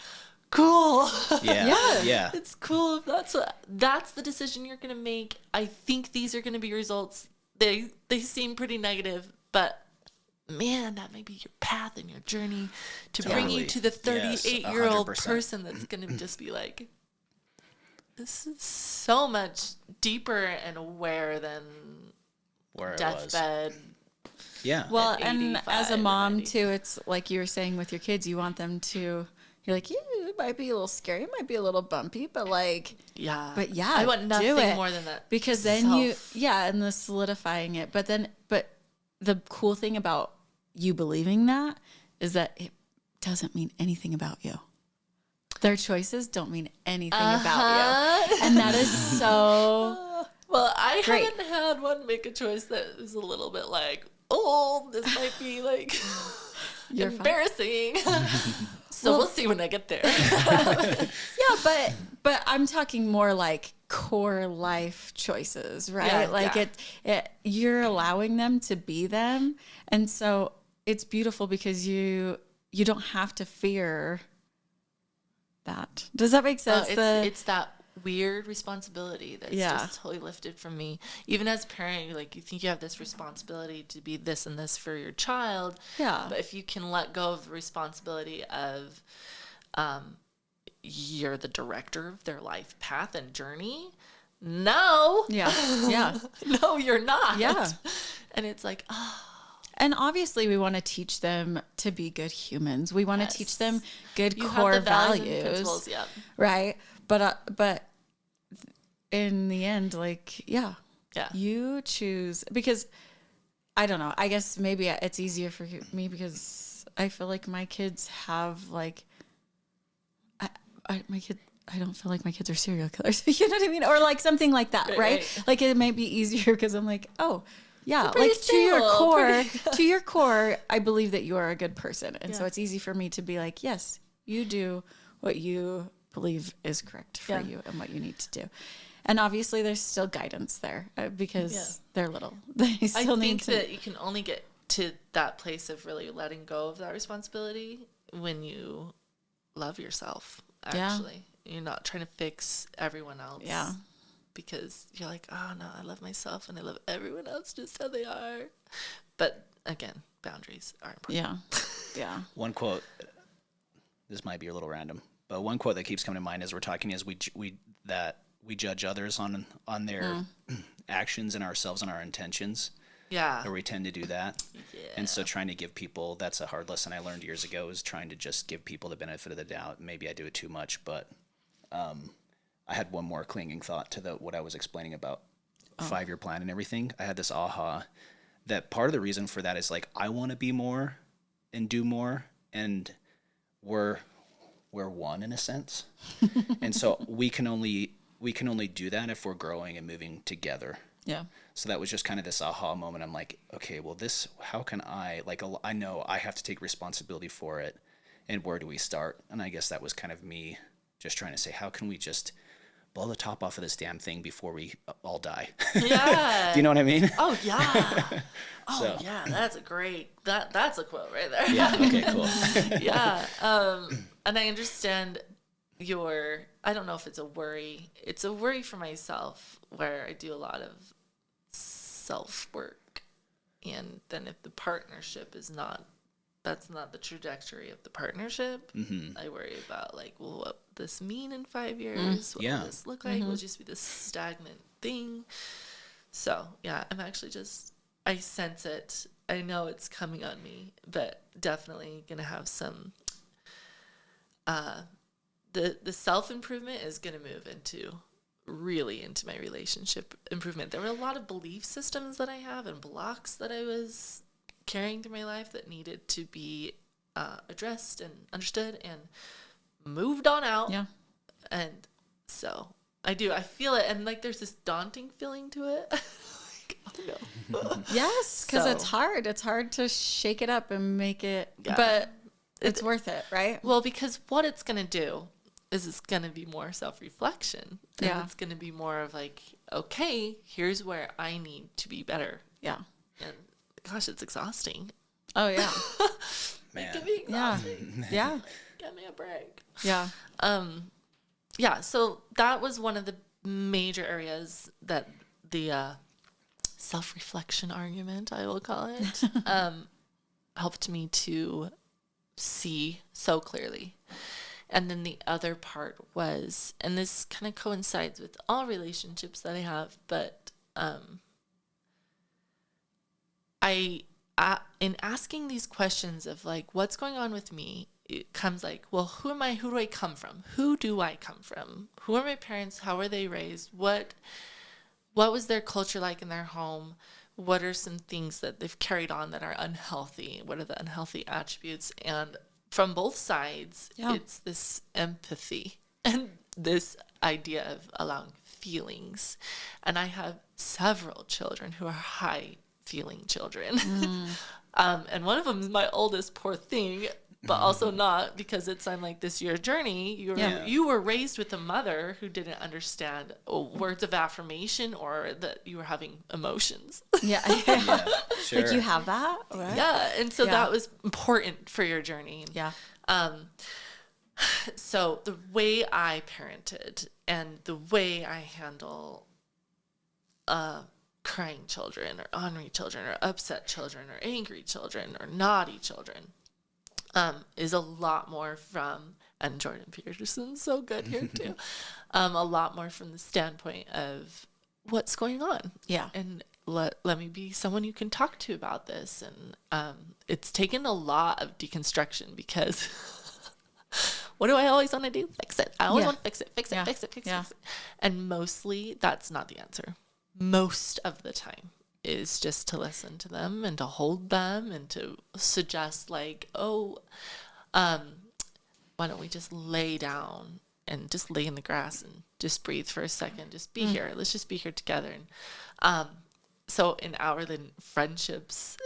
cool. Yeah. It's cool if that's the decision you're gonna make. I think these are gonna be results. They seem pretty negative, but man, that may be your path and your journey to bring you to the 38-year-old person that's gonna just be like, this is so much deeper and aware than Where deathbed. Yeah. Well, and 85 as a mom already. too, it's like you were saying with your kids, you want them to. You're like, yeah, it might be a little scary, it might be a little bumpy, but yeah, I want do nothing it. more than that. Because then and the solidifying it. But the cool thing about you believing that is that it doesn't mean anything about you. Their choices don't mean anything about you. And that is so Well, I great. haven't had one make a choice that is a little bit like, oh, this might be like You're embarrassing. So we'll see when I get there. Yeah, but I'm talking more like core life choices, right? You're allowing them to be them. And so it's beautiful because you don't have to fear that. Does that make sense? It's that weird responsibility that's Yeah. just totally lifted from me. Even as a parent, you're like, you think you have this responsibility to be this and this for your child. Yeah. But if you can let go of the responsibility of you're the director of their life path and journey. No. Yeah. Yeah. No, you're not. Yeah. And it's like, oh. And obviously we want to teach them to be good humans. We want to teach them good You core have the values and values. principles, yeah. Right? But in the end, you choose, because I don't know. I guess maybe it's easier for me because I feel like my kids have I don't feel like my kids are serial killers. You know what I mean? Or like something like that, right? Like it might be easier because I'm like, oh, yeah, like to your core, I believe that you are a good person. And so it's easy for me to be like, yes, you do what you believe is correct for you and what you need to do. And obviously there's still guidance there because they're little. They still need to. I think that you can only get to that place of really letting go of that responsibility when you love yourself, actually. You're not trying to fix everyone else. Yeah. Because you're like, oh no, I love myself and I love everyone else just how they are. But again, boundaries are important. Yeah. Yeah. One quote, this might be a little random, but one quote that keeps coming to mind as we're talking is we judge others on their actions and ourselves and our intentions. Yeah. Or we tend to do that. Yeah. And so trying to give people, that's a hard lesson I learned years ago, is trying to just give people the benefit of the doubt. Maybe I do it too much, but I had one more clinging thought to what I was explaining about 5-year plan and everything. I had this aha that part of the reason for that is like, I want to be more and do more, and we're one in a sense. And so we can only do that if we're growing and moving together. Yeah. So that was just kind of this aha moment. I'm like, okay, well, how can I know I have to take responsibility for it, and where do we start? And I guess that was kind of me just trying to say, how can we just blow the top off of this damn thing before we all die. Yeah. Do you know what I mean? Oh yeah. Oh So. yeah, that's a great that's a quote right there. Yeah. Okay. Cool. Yeah. And I understand your, I don't know if it's a worry. It's a worry for myself where I do a lot of self work, and then if the partnership is not, that's not the trajectory of the partnership, I worry about like, well, what will this mean in 5 years? What will this look like? Will it just be this stagnant thing? So yeah, I'm actually just, I sense it. I know it's coming on me, but definitely gonna have some. The self-improvement is gonna move into my relationship improvement. There were a lot of belief systems that I have and blocks that I was carrying through my life that needed to be addressed and understood and moved on out. Yeah. And so I feel it, and like there's this daunting feeling to it. Like, oh no. Yes, because So. it's hard. It's hard to shake it up and make it, Yeah. but it's worth it, right? Well, because what it's going to do is it's going to be more self-reflection. And Yeah. it's going to be more of like, okay, here's where I need to be better. Yeah. And gosh, it's exhausting. Oh, yeah. Man. It can be Yeah. exhausting. Yeah. Give me a break. Yeah. Yeah, so that was one of the major areas that the self-reflection argument, I will call it, helped me to see so clearly. And then the other part was, and this kind of coincides with all relationships that I have, but in asking these questions of like, what's going on with me, it comes like, well, who am I? Who do I come from? Who do I come from? Who are my parents? How were they raised? What was their culture like in their home? What are some things that they've carried on that are unhealthy? What are the unhealthy attributes? And from both sides, it's this empathy and this idea of allowing feelings. And I have several children who are high feeling children. And one of them is my oldest, poor thing, but also not, because I'm like, this your journey. You were raised with a mother who didn't understand words of affirmation or that you were having emotions. Yeah. Yeah. Sure. Like you have that, right? Yeah. And so that was important for your journey. Yeah. So the way I parented and the way I handle crying children or ornery children or upset children or angry children or naughty children is a lot more from, and Jordan Peterson's so good here too, a lot more from the standpoint of what's going on. Yeah. And let me be someone you can talk to about this. And it's taken a lot of deconstruction, because what do I always want to do? Fix it. I always want to fix it. And mostly that's not the answer. Most of the time is just to listen to them and to hold them and to suggest like, why don't we just lay down and just lay in the grass and just breathe for a second, just be here. Let's just be here together. And so in our then friendships,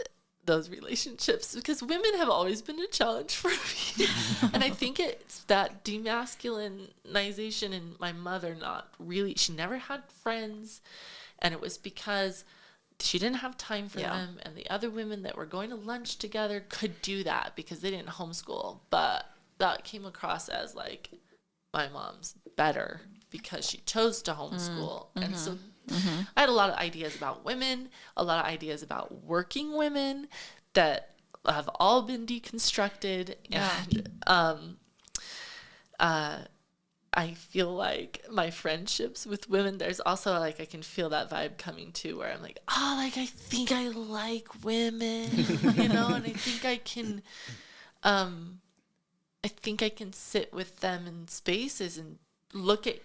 those relationships, because women have always been a challenge for me. And I think it's that demasculinization in my mother, not really, she never had friends. And it was because she didn't have time for them. And the other women that were going to lunch together could do that because they didn't homeschool. But that came across as like, my mom's better because she chose to homeschool. And so I had a lot of ideas about women, a lot of ideas about working women that have all been deconstructed. And I feel like my friendships with women, there's also like, I can feel that vibe coming too, where I'm like, I think I like women, you know, and I think I can sit with them in spaces and look at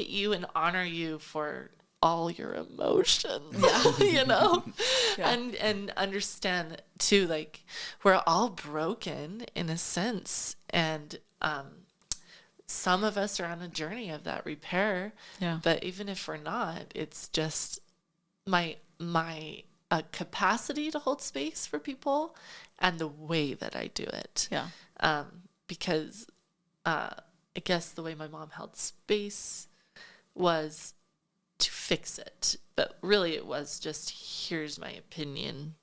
you and honor you for all your emotions, you know, and understand too, like we're all broken in a sense. And, some of us are on a journey of that repair, but even if we're not, it's just my capacity to hold space for people and the way that I do it. Because I guess the way my mom held space was to fix it. But really it was just, here's my opinion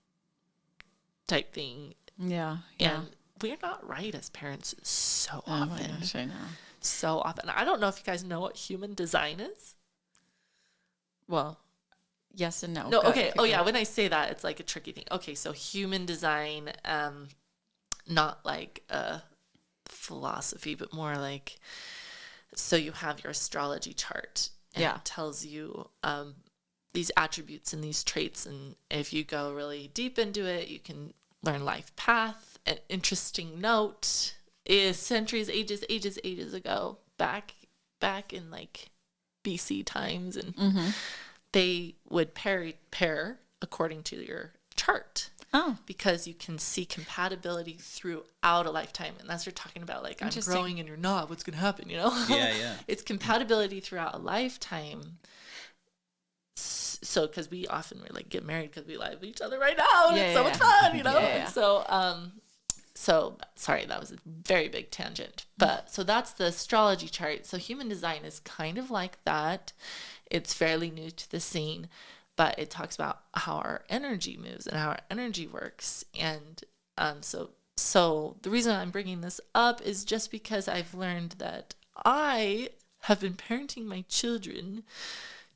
type thing. Yeah. And we're not right as parents so often. Oh my gosh, I know. So often. I don't know if you guys know what human design is. Well, yes and no. No, Go okay. ahead, Oh, keep yeah. going. When I say that, it's like a tricky thing. Okay, so human design, not like a philosophy, but more like, so you have your astrology chart. And it tells you these attributes and these traits. And if you go really deep into it, you can learn life path. An interesting note is centuries, ages ago, back in like BC times, and they would pair according to your chart. Oh, Because you can see compatibility throughout a lifetime. And that's what you're talking about, like, I'm growing and you're not, what's going to happen, you know? Yeah. It's compatibility throughout a lifetime. So, because we often like get married because we love each other right now, and it's so much fun, you know? Yeah. And so sorry, that was a very big tangent. But so that's the astrology chart. So human design is kind of like that. It's fairly new to the scene, but it talks about how our energy moves and how our energy works. And so the reason I'm bringing this up is just because I've learned that I have been parenting my children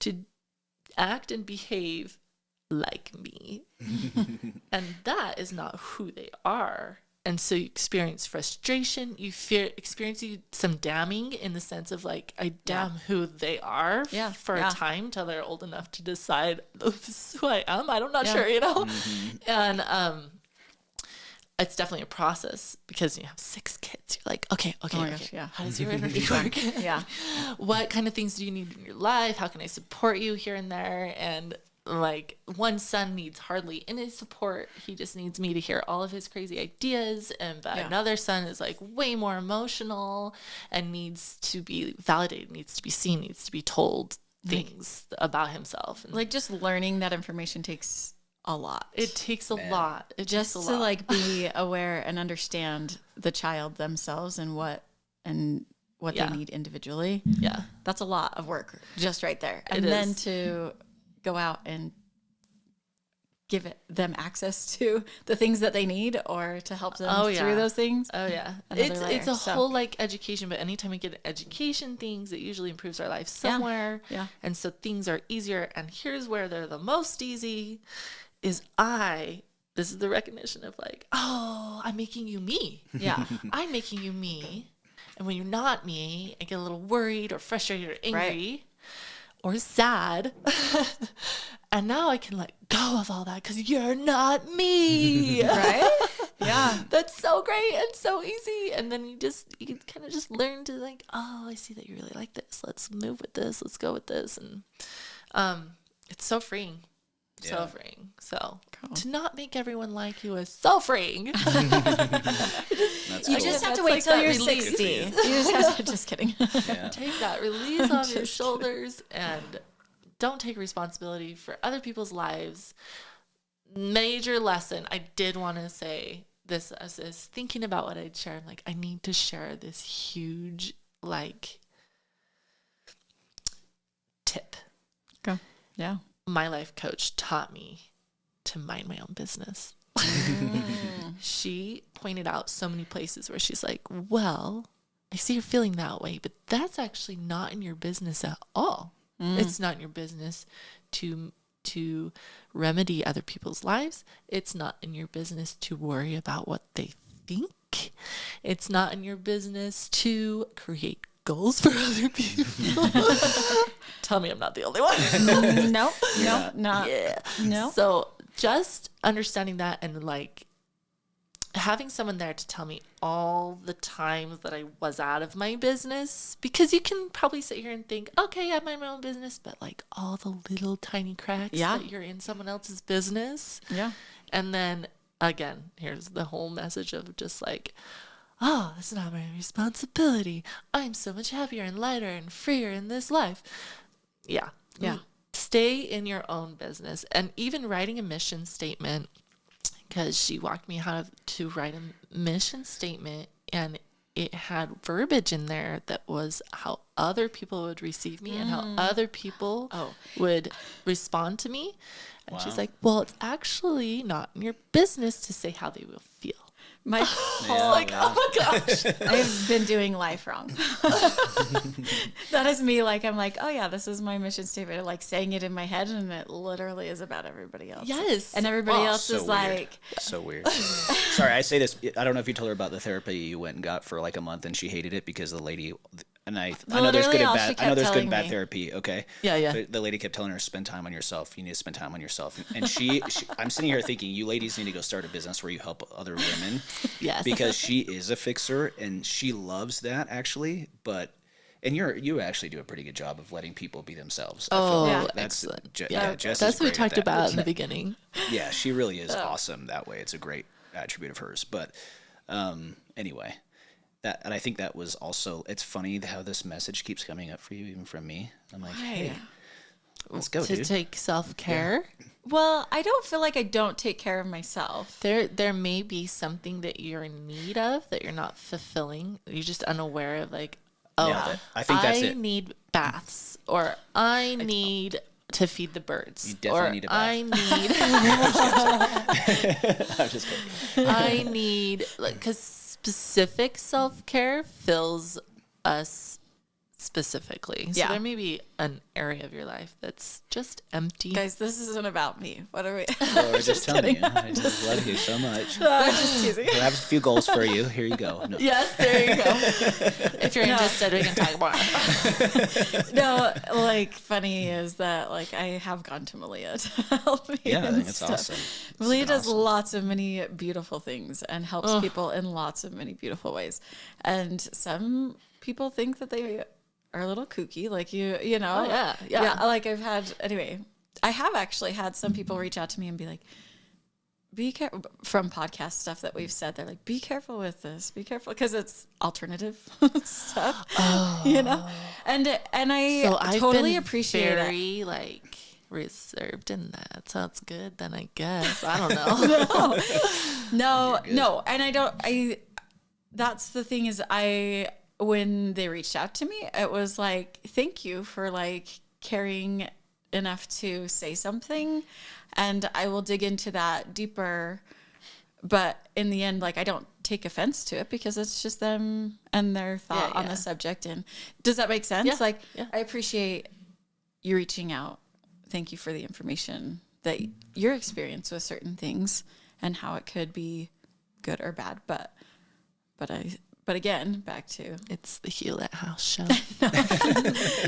to act and behave like me. And that is not who they are. And so you experience frustration, experience some damning in the sense of like, I damn who they are for a time till they're old enough to decide, oh, this is who I am. I'm not sure, you know? And it's definitely a process because you have 6 kids. You're like, okay. gosh, How does your energy work? Yeah. What kind of things do you need in your life? How can I support you here and there? And like, one son needs hardly any support. He just needs me to hear all of his crazy ideas. And another son is like way more emotional and needs to be validated, needs to be seen, needs to be told things about himself. And Like, just learning that information takes a lot. it takes a lot. It Just takes a to lot. like be aware and understand the child themselves and what they need individually. Yeah. That's a lot of work just right there. And It then is. to go out and give them access to the things that they need or to help them through those things. Oh yeah. Another It's a layer. whole like education, but anytime we get education things, it usually improves our life somewhere. Yeah. And so things are easier. And here's where they're the most easy is this is the recognition of like, oh, I'm making you me. Yeah. I'm making you me. And when you're not me, I get a little worried or frustrated or angry or sad. And now I can let go of all that because you're not me. Right? Yeah. That's so great and so easy. And then you can kind of just learn to like, oh, I see that you really like this. Let's move with this. Let's go with this. And it's so freeing. So freeing. So to not make everyone like you is so freeing. You just have to wait till you're 60. You just have to, just kidding. Take that release on your shoulders and don't take responsibility for other people's lives. Major lesson. I did want to say this as I was thinking about what I'd share. I'm like, I need to share this huge like tip. Go. Yeah. My life coach taught me to mind my own business. She pointed out so many places where she's like, well, I see you're feeling that way, but that's actually not in your business at all. It's not in your business to remedy other people's lives. It's not in your business to worry about what they think. It's not in your business to create goals for other people. Tell me I'm not the only one. No, not. Yeah. No. So just understanding that and like having someone there to tell me all the times that I was out of my business, because you can probably sit here and think, okay, I mind my own business, but like all the little tiny cracks that you're in someone else's business. Yeah. And then again, here's the whole message of just like, oh, it's not my responsibility. I'm so much happier and lighter and freer in this life. Yeah. Yeah. Stay in your own business. And even writing a mission statement, because she walked me how to write a mission statement, and it had verbiage in there that was how other people would receive me and how other people would respond to me. And she's like, well, it's actually not in your business to say how they will feel. My whole, oh my gosh. I've been doing life wrong. That is me. Like, I'm like, oh yeah, this is my mission statement. Like saying it in my head, and it literally is about everybody else. Yes. And everybody else so is weird. like, So weird. Sorry, I say this. I don't know if you told her about the therapy you went and got for like a month, and she hated it because the lady. And I know there's good and bad. I know there's good and bad therapy. Okay. Yeah. But the lady kept telling her, spend time on yourself. You need to spend time on yourself. And she I'm sitting here thinking, you ladies need to go start a business where you help other women. Yes. Because she is a fixer and she loves that actually. And you actually do a pretty good job of letting people be themselves. I feel like that's excellent. Jess That's is what we great at talked that. about in the beginning. Yeah, she really is awesome that way. It's a great attribute of hers. But anyway. And I think that was also, it's funny how this message keeps coming up for you, even from me. I'm like, hey, let's go, to dude. take self-care. well, I don't feel like I don't take care of myself. There may be something that you're in need of that you're not fulfilling. You're just unaware of, like, I think that's I it. need baths, or I need to feed the birds. You definitely or need a bath. I need I'm just kidding. I need, like, because specific self-care fills us specifically. So there may be an area of your life that's just empty. Guys, this isn't about me. What are we? Well, we're just telling you. I just love you so much. I'm just teasing. I have a few goals for you. Here you go. No. Yes, there you go. If you're interested, we can talk more. No, like, funny is that, like, I have gone to Malia to help me. Yeah, I and think it's stuff. awesome. Malia It's does awesome. lots of many beautiful things and helps people in lots of many beautiful ways. And some people think that they are a little kooky, like you know. Oh, yeah. Like I have actually had some people reach out to me and be like, be careful, from podcast stuff that we've said. They're like, be careful with this, be careful, because it's alternative stuff, you know. And I So I've totally been appreciate it. very, like, reserved in that. Sounds good, then I guess. I don't know. No, and that's the thing is when they reached out to me, it was like, thank you for, like, caring enough to say something, and I will dig into that deeper. But in the end, like, I don't take offense to it because it's just them and their thought on the subject. And does that make sense? Yeah, I appreciate you reaching out. Thank you for the information that your experience with certain things and how it could be good or bad. But again, back to It's the Hewlett House show.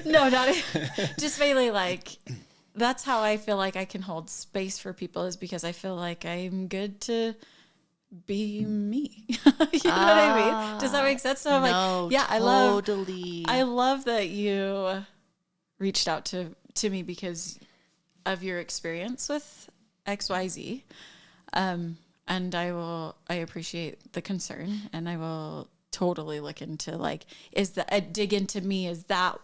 no, not just mainly, like, that's how I feel like I can hold space for people, is because I feel like I'm good to be me. You know what I mean? Does that make sense? So I'm No, like, yeah, totally. I love that you reached out to me because of your experience with XYZ. And I appreciate the concern, and I will totally look into, like, dig into me. Is that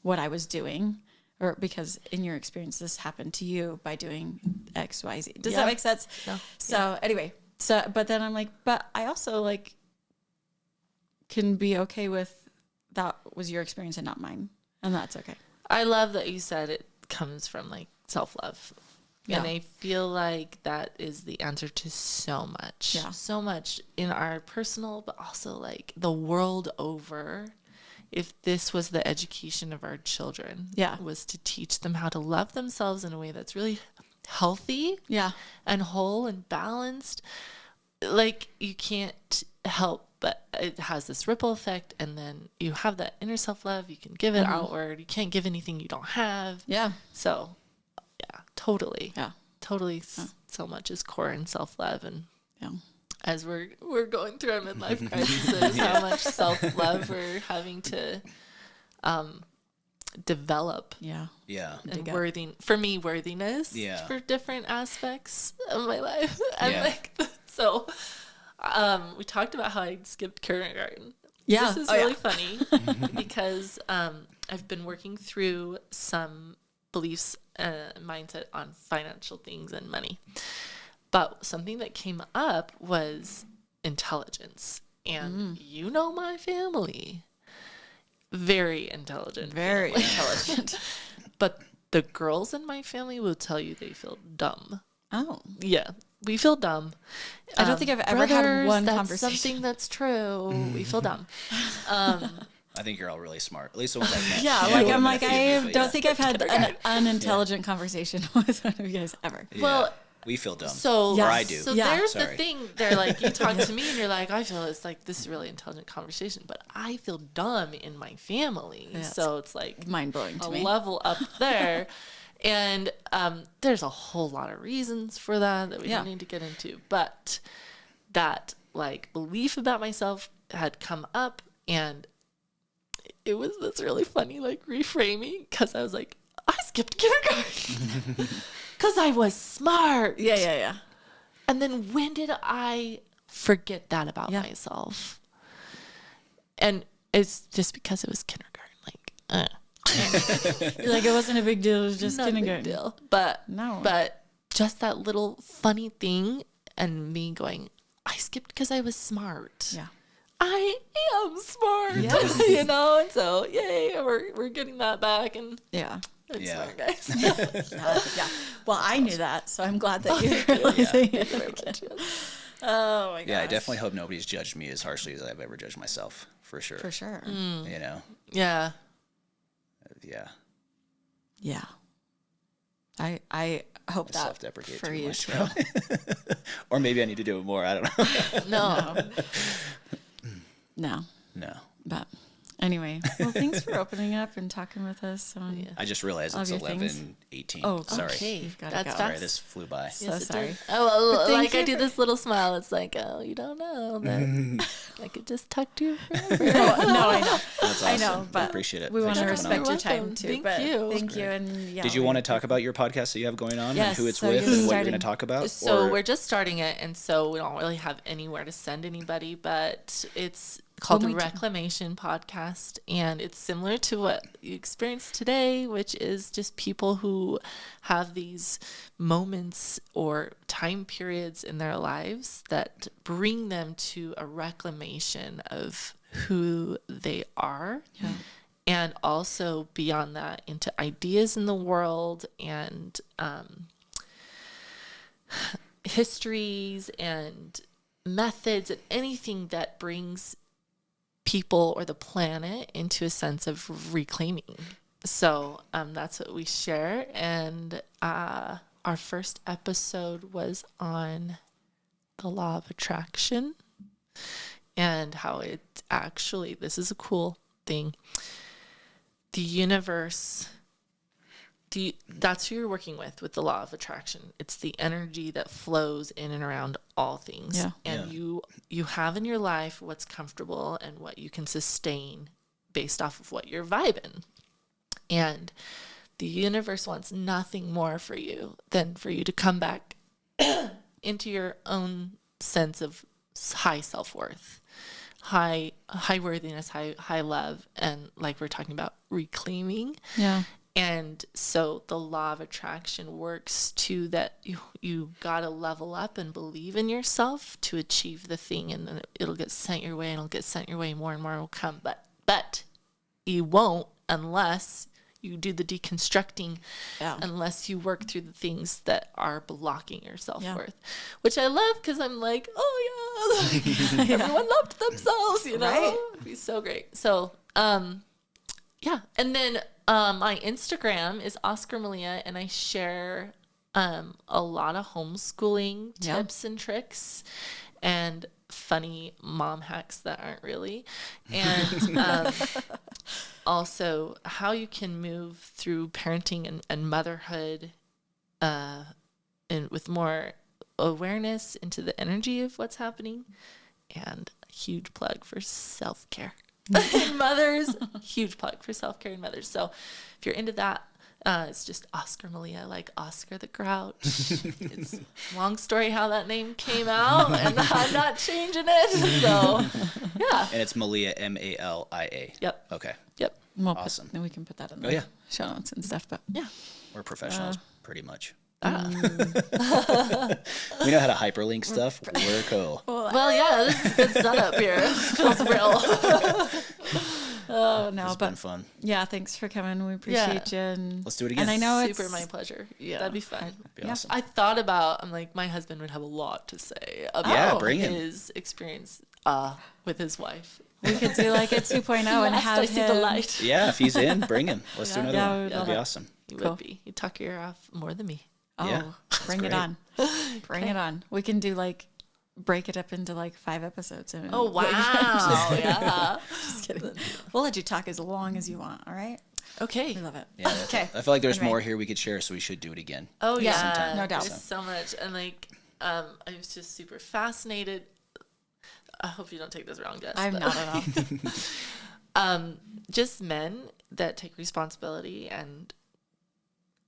what I was doing? Or because in your experience, this happened to you by doing X, Y, Z. Does that make sense? No. So anyway, but then I'm like, but I also, like, can be okay with that was your experience and not mine. And that's okay. I love that you said it comes from, like, self-love. Yeah. And I feel like that is the answer to so much. Yeah. So much in our personal, but also, like, the world over. If this was the education of our children, was to teach them how to love themselves in a way that's really healthy and whole and balanced. Like, you can't help, but it has this ripple effect, and then you have that inner self-love. You can give it outward. You can't give anything you don't have. Yeah. So, yeah, totally. Yeah. Totally. So much is core in self-love. And as we're going through our midlife crisis, how much self-love we're having to develop. Yeah. And worthiness for different aspects of my life. And like, so we talked about how I skipped kindergarten. Yeah. This is really funny because I've been working through some beliefs mindset on financial things and money. But something that came up was intelligence And you know my family. Very intelligent. Very family. intelligent. But the girls in my family will tell you they feel dumb. Oh. Yeah, we feel dumb. I don't think I've ever had one that's conversation. Something that's true. We feel dumb. I think you're all really smart. At least the ones I've met. Yeah, Maybe I'm met like, a few, I but don't yeah. think I've had an unintelligent conversation with one of you guys ever. Yeah. Well, we feel dumb. So, Or I do. So Yeah. there's Sorry. the thing. They're like, you talk to me and you're like, I feel it's like this is a really intelligent conversation, but I feel dumb in my family. Yeah, So it's like Mind blowing to a me. level up there. And there's a whole lot of reasons for that we don't need to get into. But that like belief about myself had come up, and it was this really funny like reframing, because I was like, I skipped kindergarten because I was smart. Yeah. And then when did I forget that about myself? And it's just because it was kindergarten. Like, You're like, it wasn't a big deal. It was just not a big kindergarten. deal. But No. but just that little funny thing, and me going, I skipped because I was smart. Yeah. I am smart. Yes. You know, and so yay, we're getting that back, and Yeah. I'm Yeah. smart, guys. Yeah. Well, I knew that, so I'm glad that you're realizing it. Very much, yes. Oh my god. Yeah, I definitely hope nobody's judged me as harshly as I've ever judged myself, for sure. For sure. You know? Yeah. Yeah. Yeah. I hope I that self-deprecate for too you much. too. Or maybe I need to do it more. I don't know. No. No. No. But anyway, well, thanks for opening up and talking with us. I just realized All it's of your 11:18. Oh, sorry. Okay. You've gotta That's go. Sorry, fast. this flew by. So Yes, it sorry. did. Oh, But thank like I you do for- this little smile. It's like, oh, you don't know that I could just talk to you forever. No, I know. That's awesome. I know, I but appreciate it. we want Thanks to for coming on. respect your You're time welcome. too. Thank but you. Thank you. And yeah, Did you want to talk about your podcast that you have going on Yes, and who it's so with you're and what you're going to starting- talk about? So Or- we're just starting it, and so we don't really have anywhere to send anybody, but it's called the When we do- Reclamation Podcast, and it's similar to what you experienced today, which is just people who have these moments or time periods in their lives that bring them to a reclamation of who they are. Yeah. And also beyond that into ideas in the world and histories and methods and anything that brings people or the planet into a sense of reclaiming. So that's what we share. And our first episode was on the law of attraction and how it actually, this is a cool thing. The universe, that's who you're working with the law of attraction. It's the energy that flows in and around all things. Yeah. And you have in your life what's comfortable and what you can sustain based off of what you're vibing. And the universe wants nothing more for you than for you to come back into your own sense of high self-worth, high worthiness, high love, and like we're talking about reclaiming. Yeah. And so the law of attraction works to that you got to level up and believe in yourself to achieve the thing, and then it'll get sent your way, and it'll get sent your way, more and more will come. But you won't unless you do the deconstructing, unless you work through the things that are blocking your self-worth, which I love because I'm like, oh yeah, like, everyone loved themselves, you know? Right. It'd be so great. So, yeah. And then my Instagram is Oscar Malia, and I share a lot of homeschooling tips and tricks and funny mom hacks that aren't really. And also how you can move through parenting and motherhood and with more awareness into the energy of what's happening. And a huge plug for self-care. And mothers, huge plug for self-care and mothers. So if you're into that, it's just Oscar Malia, like Oscar the Grouch. It's a long story how that name came out, and I'm not changing it. So, yeah. And it's Malia, Malia. Yep. Okay. Yep. We'll Awesome. Then we can put that in Oh, the yeah. show notes and stuff. But Yeah. We're professionals, pretty much. Ah. We know how to hyperlink stuff. We're cool. well, Well, yeah, this is a good setup here. Feels real. Oh, no, It's but been fun. yeah, thanks for coming. We appreciate you. And Let's do it again. And I know Super it's my pleasure. Yeah. That'd be fun. That'd be awesome. I thought about, I'm like, my husband would have a lot to say Yeah, about bring him. his experience with his wife. we could do like a 2.0 and Last have I see the him. light. Yeah, if he's in, bring him. Let's do another Yeah, one. we'd That'd love be it. awesome. He Cool. would be. He'd talk your ear off more than me. Oh, Yeah, bring it great. on. Bring it on. We can do like break it up into like 5 episodes. And Oh, wow. Yeah. Just kidding. We'll let you talk as long as you want. All right. Okay. We love it. Yeah. Okay. I feel like there's Anyway. more here we could share, so we should do it again. Oh, Yeah, yeah. no doubt. There's so much. And like, I was just super fascinated. I hope you don't take this wrong, Jess. I'm but- not at all. Just men that take responsibility and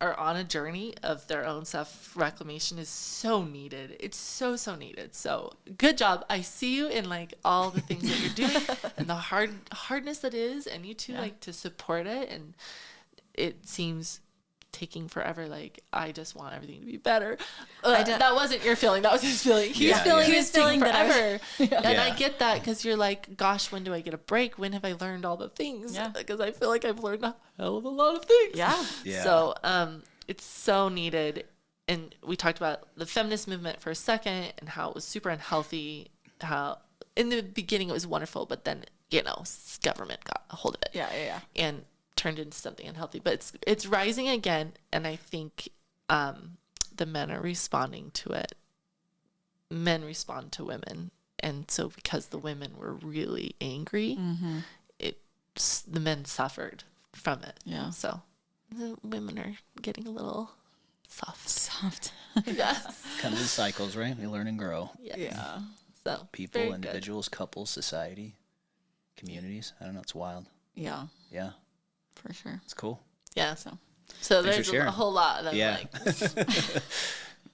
are on a journey of their own self-reclamation is so needed. It's so needed. So good job. I see you in like all the things that you're doing and the hardness that is, and you two like to support it. And it seems taking forever. Like, I just want everything to be better. That wasn't your feeling. That was his feeling. He was feeling that forever. And I get that, because you're like, gosh, when do I get a break? When have I learned all the things? Yeah. Because I feel like I've learned a hell of a lot of things. Yeah. Yeah. So it's so needed. And we talked about the feminist movement for a second and how it was super unhealthy. How in the beginning it was wonderful, but then, government got a hold of it. Yeah. And turned into something unhealthy. But it's rising again, and I think the men are responding to it. Men respond to women, and so because the women were really angry, the men suffered from it. Yeah. So the women are getting a little soft. Yes. Comes in cycles, right? We learn and grow. Yes. Yeah. So People, very good. individuals, couples, society, communities. I don't know. It's wild. Yeah. Yeah. For sure. It's cool. Yeah. So So Thanks for there's sharing. a whole lot. That Yeah. I'm like,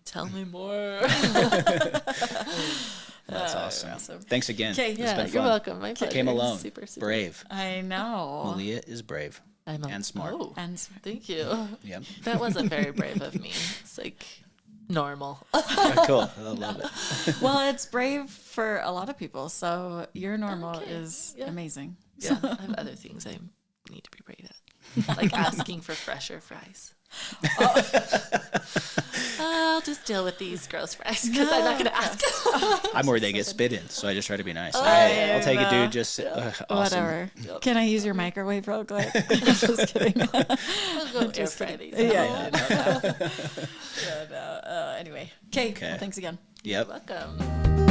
tell me more. That's awesome. Thanks again. Okay. It's Yeah, been you're fun. welcome. My pleasure. Came alone. Super. Brave. I know. Malia is brave and smart. Oh, And thank you. Yep. That wasn't very brave of me. It's like normal. Cool. I love it. well, it's brave for a lot of people. So your normal Okay. is Yeah. amazing. Yeah, I have other things I need to be brave at, like asking for fresher fries. I'll just deal with these gross fries because I'm not going to ask. I'm worried they get spit in, so I just try to be nice. Oh, Hey, I'll take it, dude. Just awesome. Whatever. Can I use your microwave real quick? Just kidding. I'll go air fry these. Yeah. Anyway. Okay. Okay. Well, thanks again. Yep. Welcome.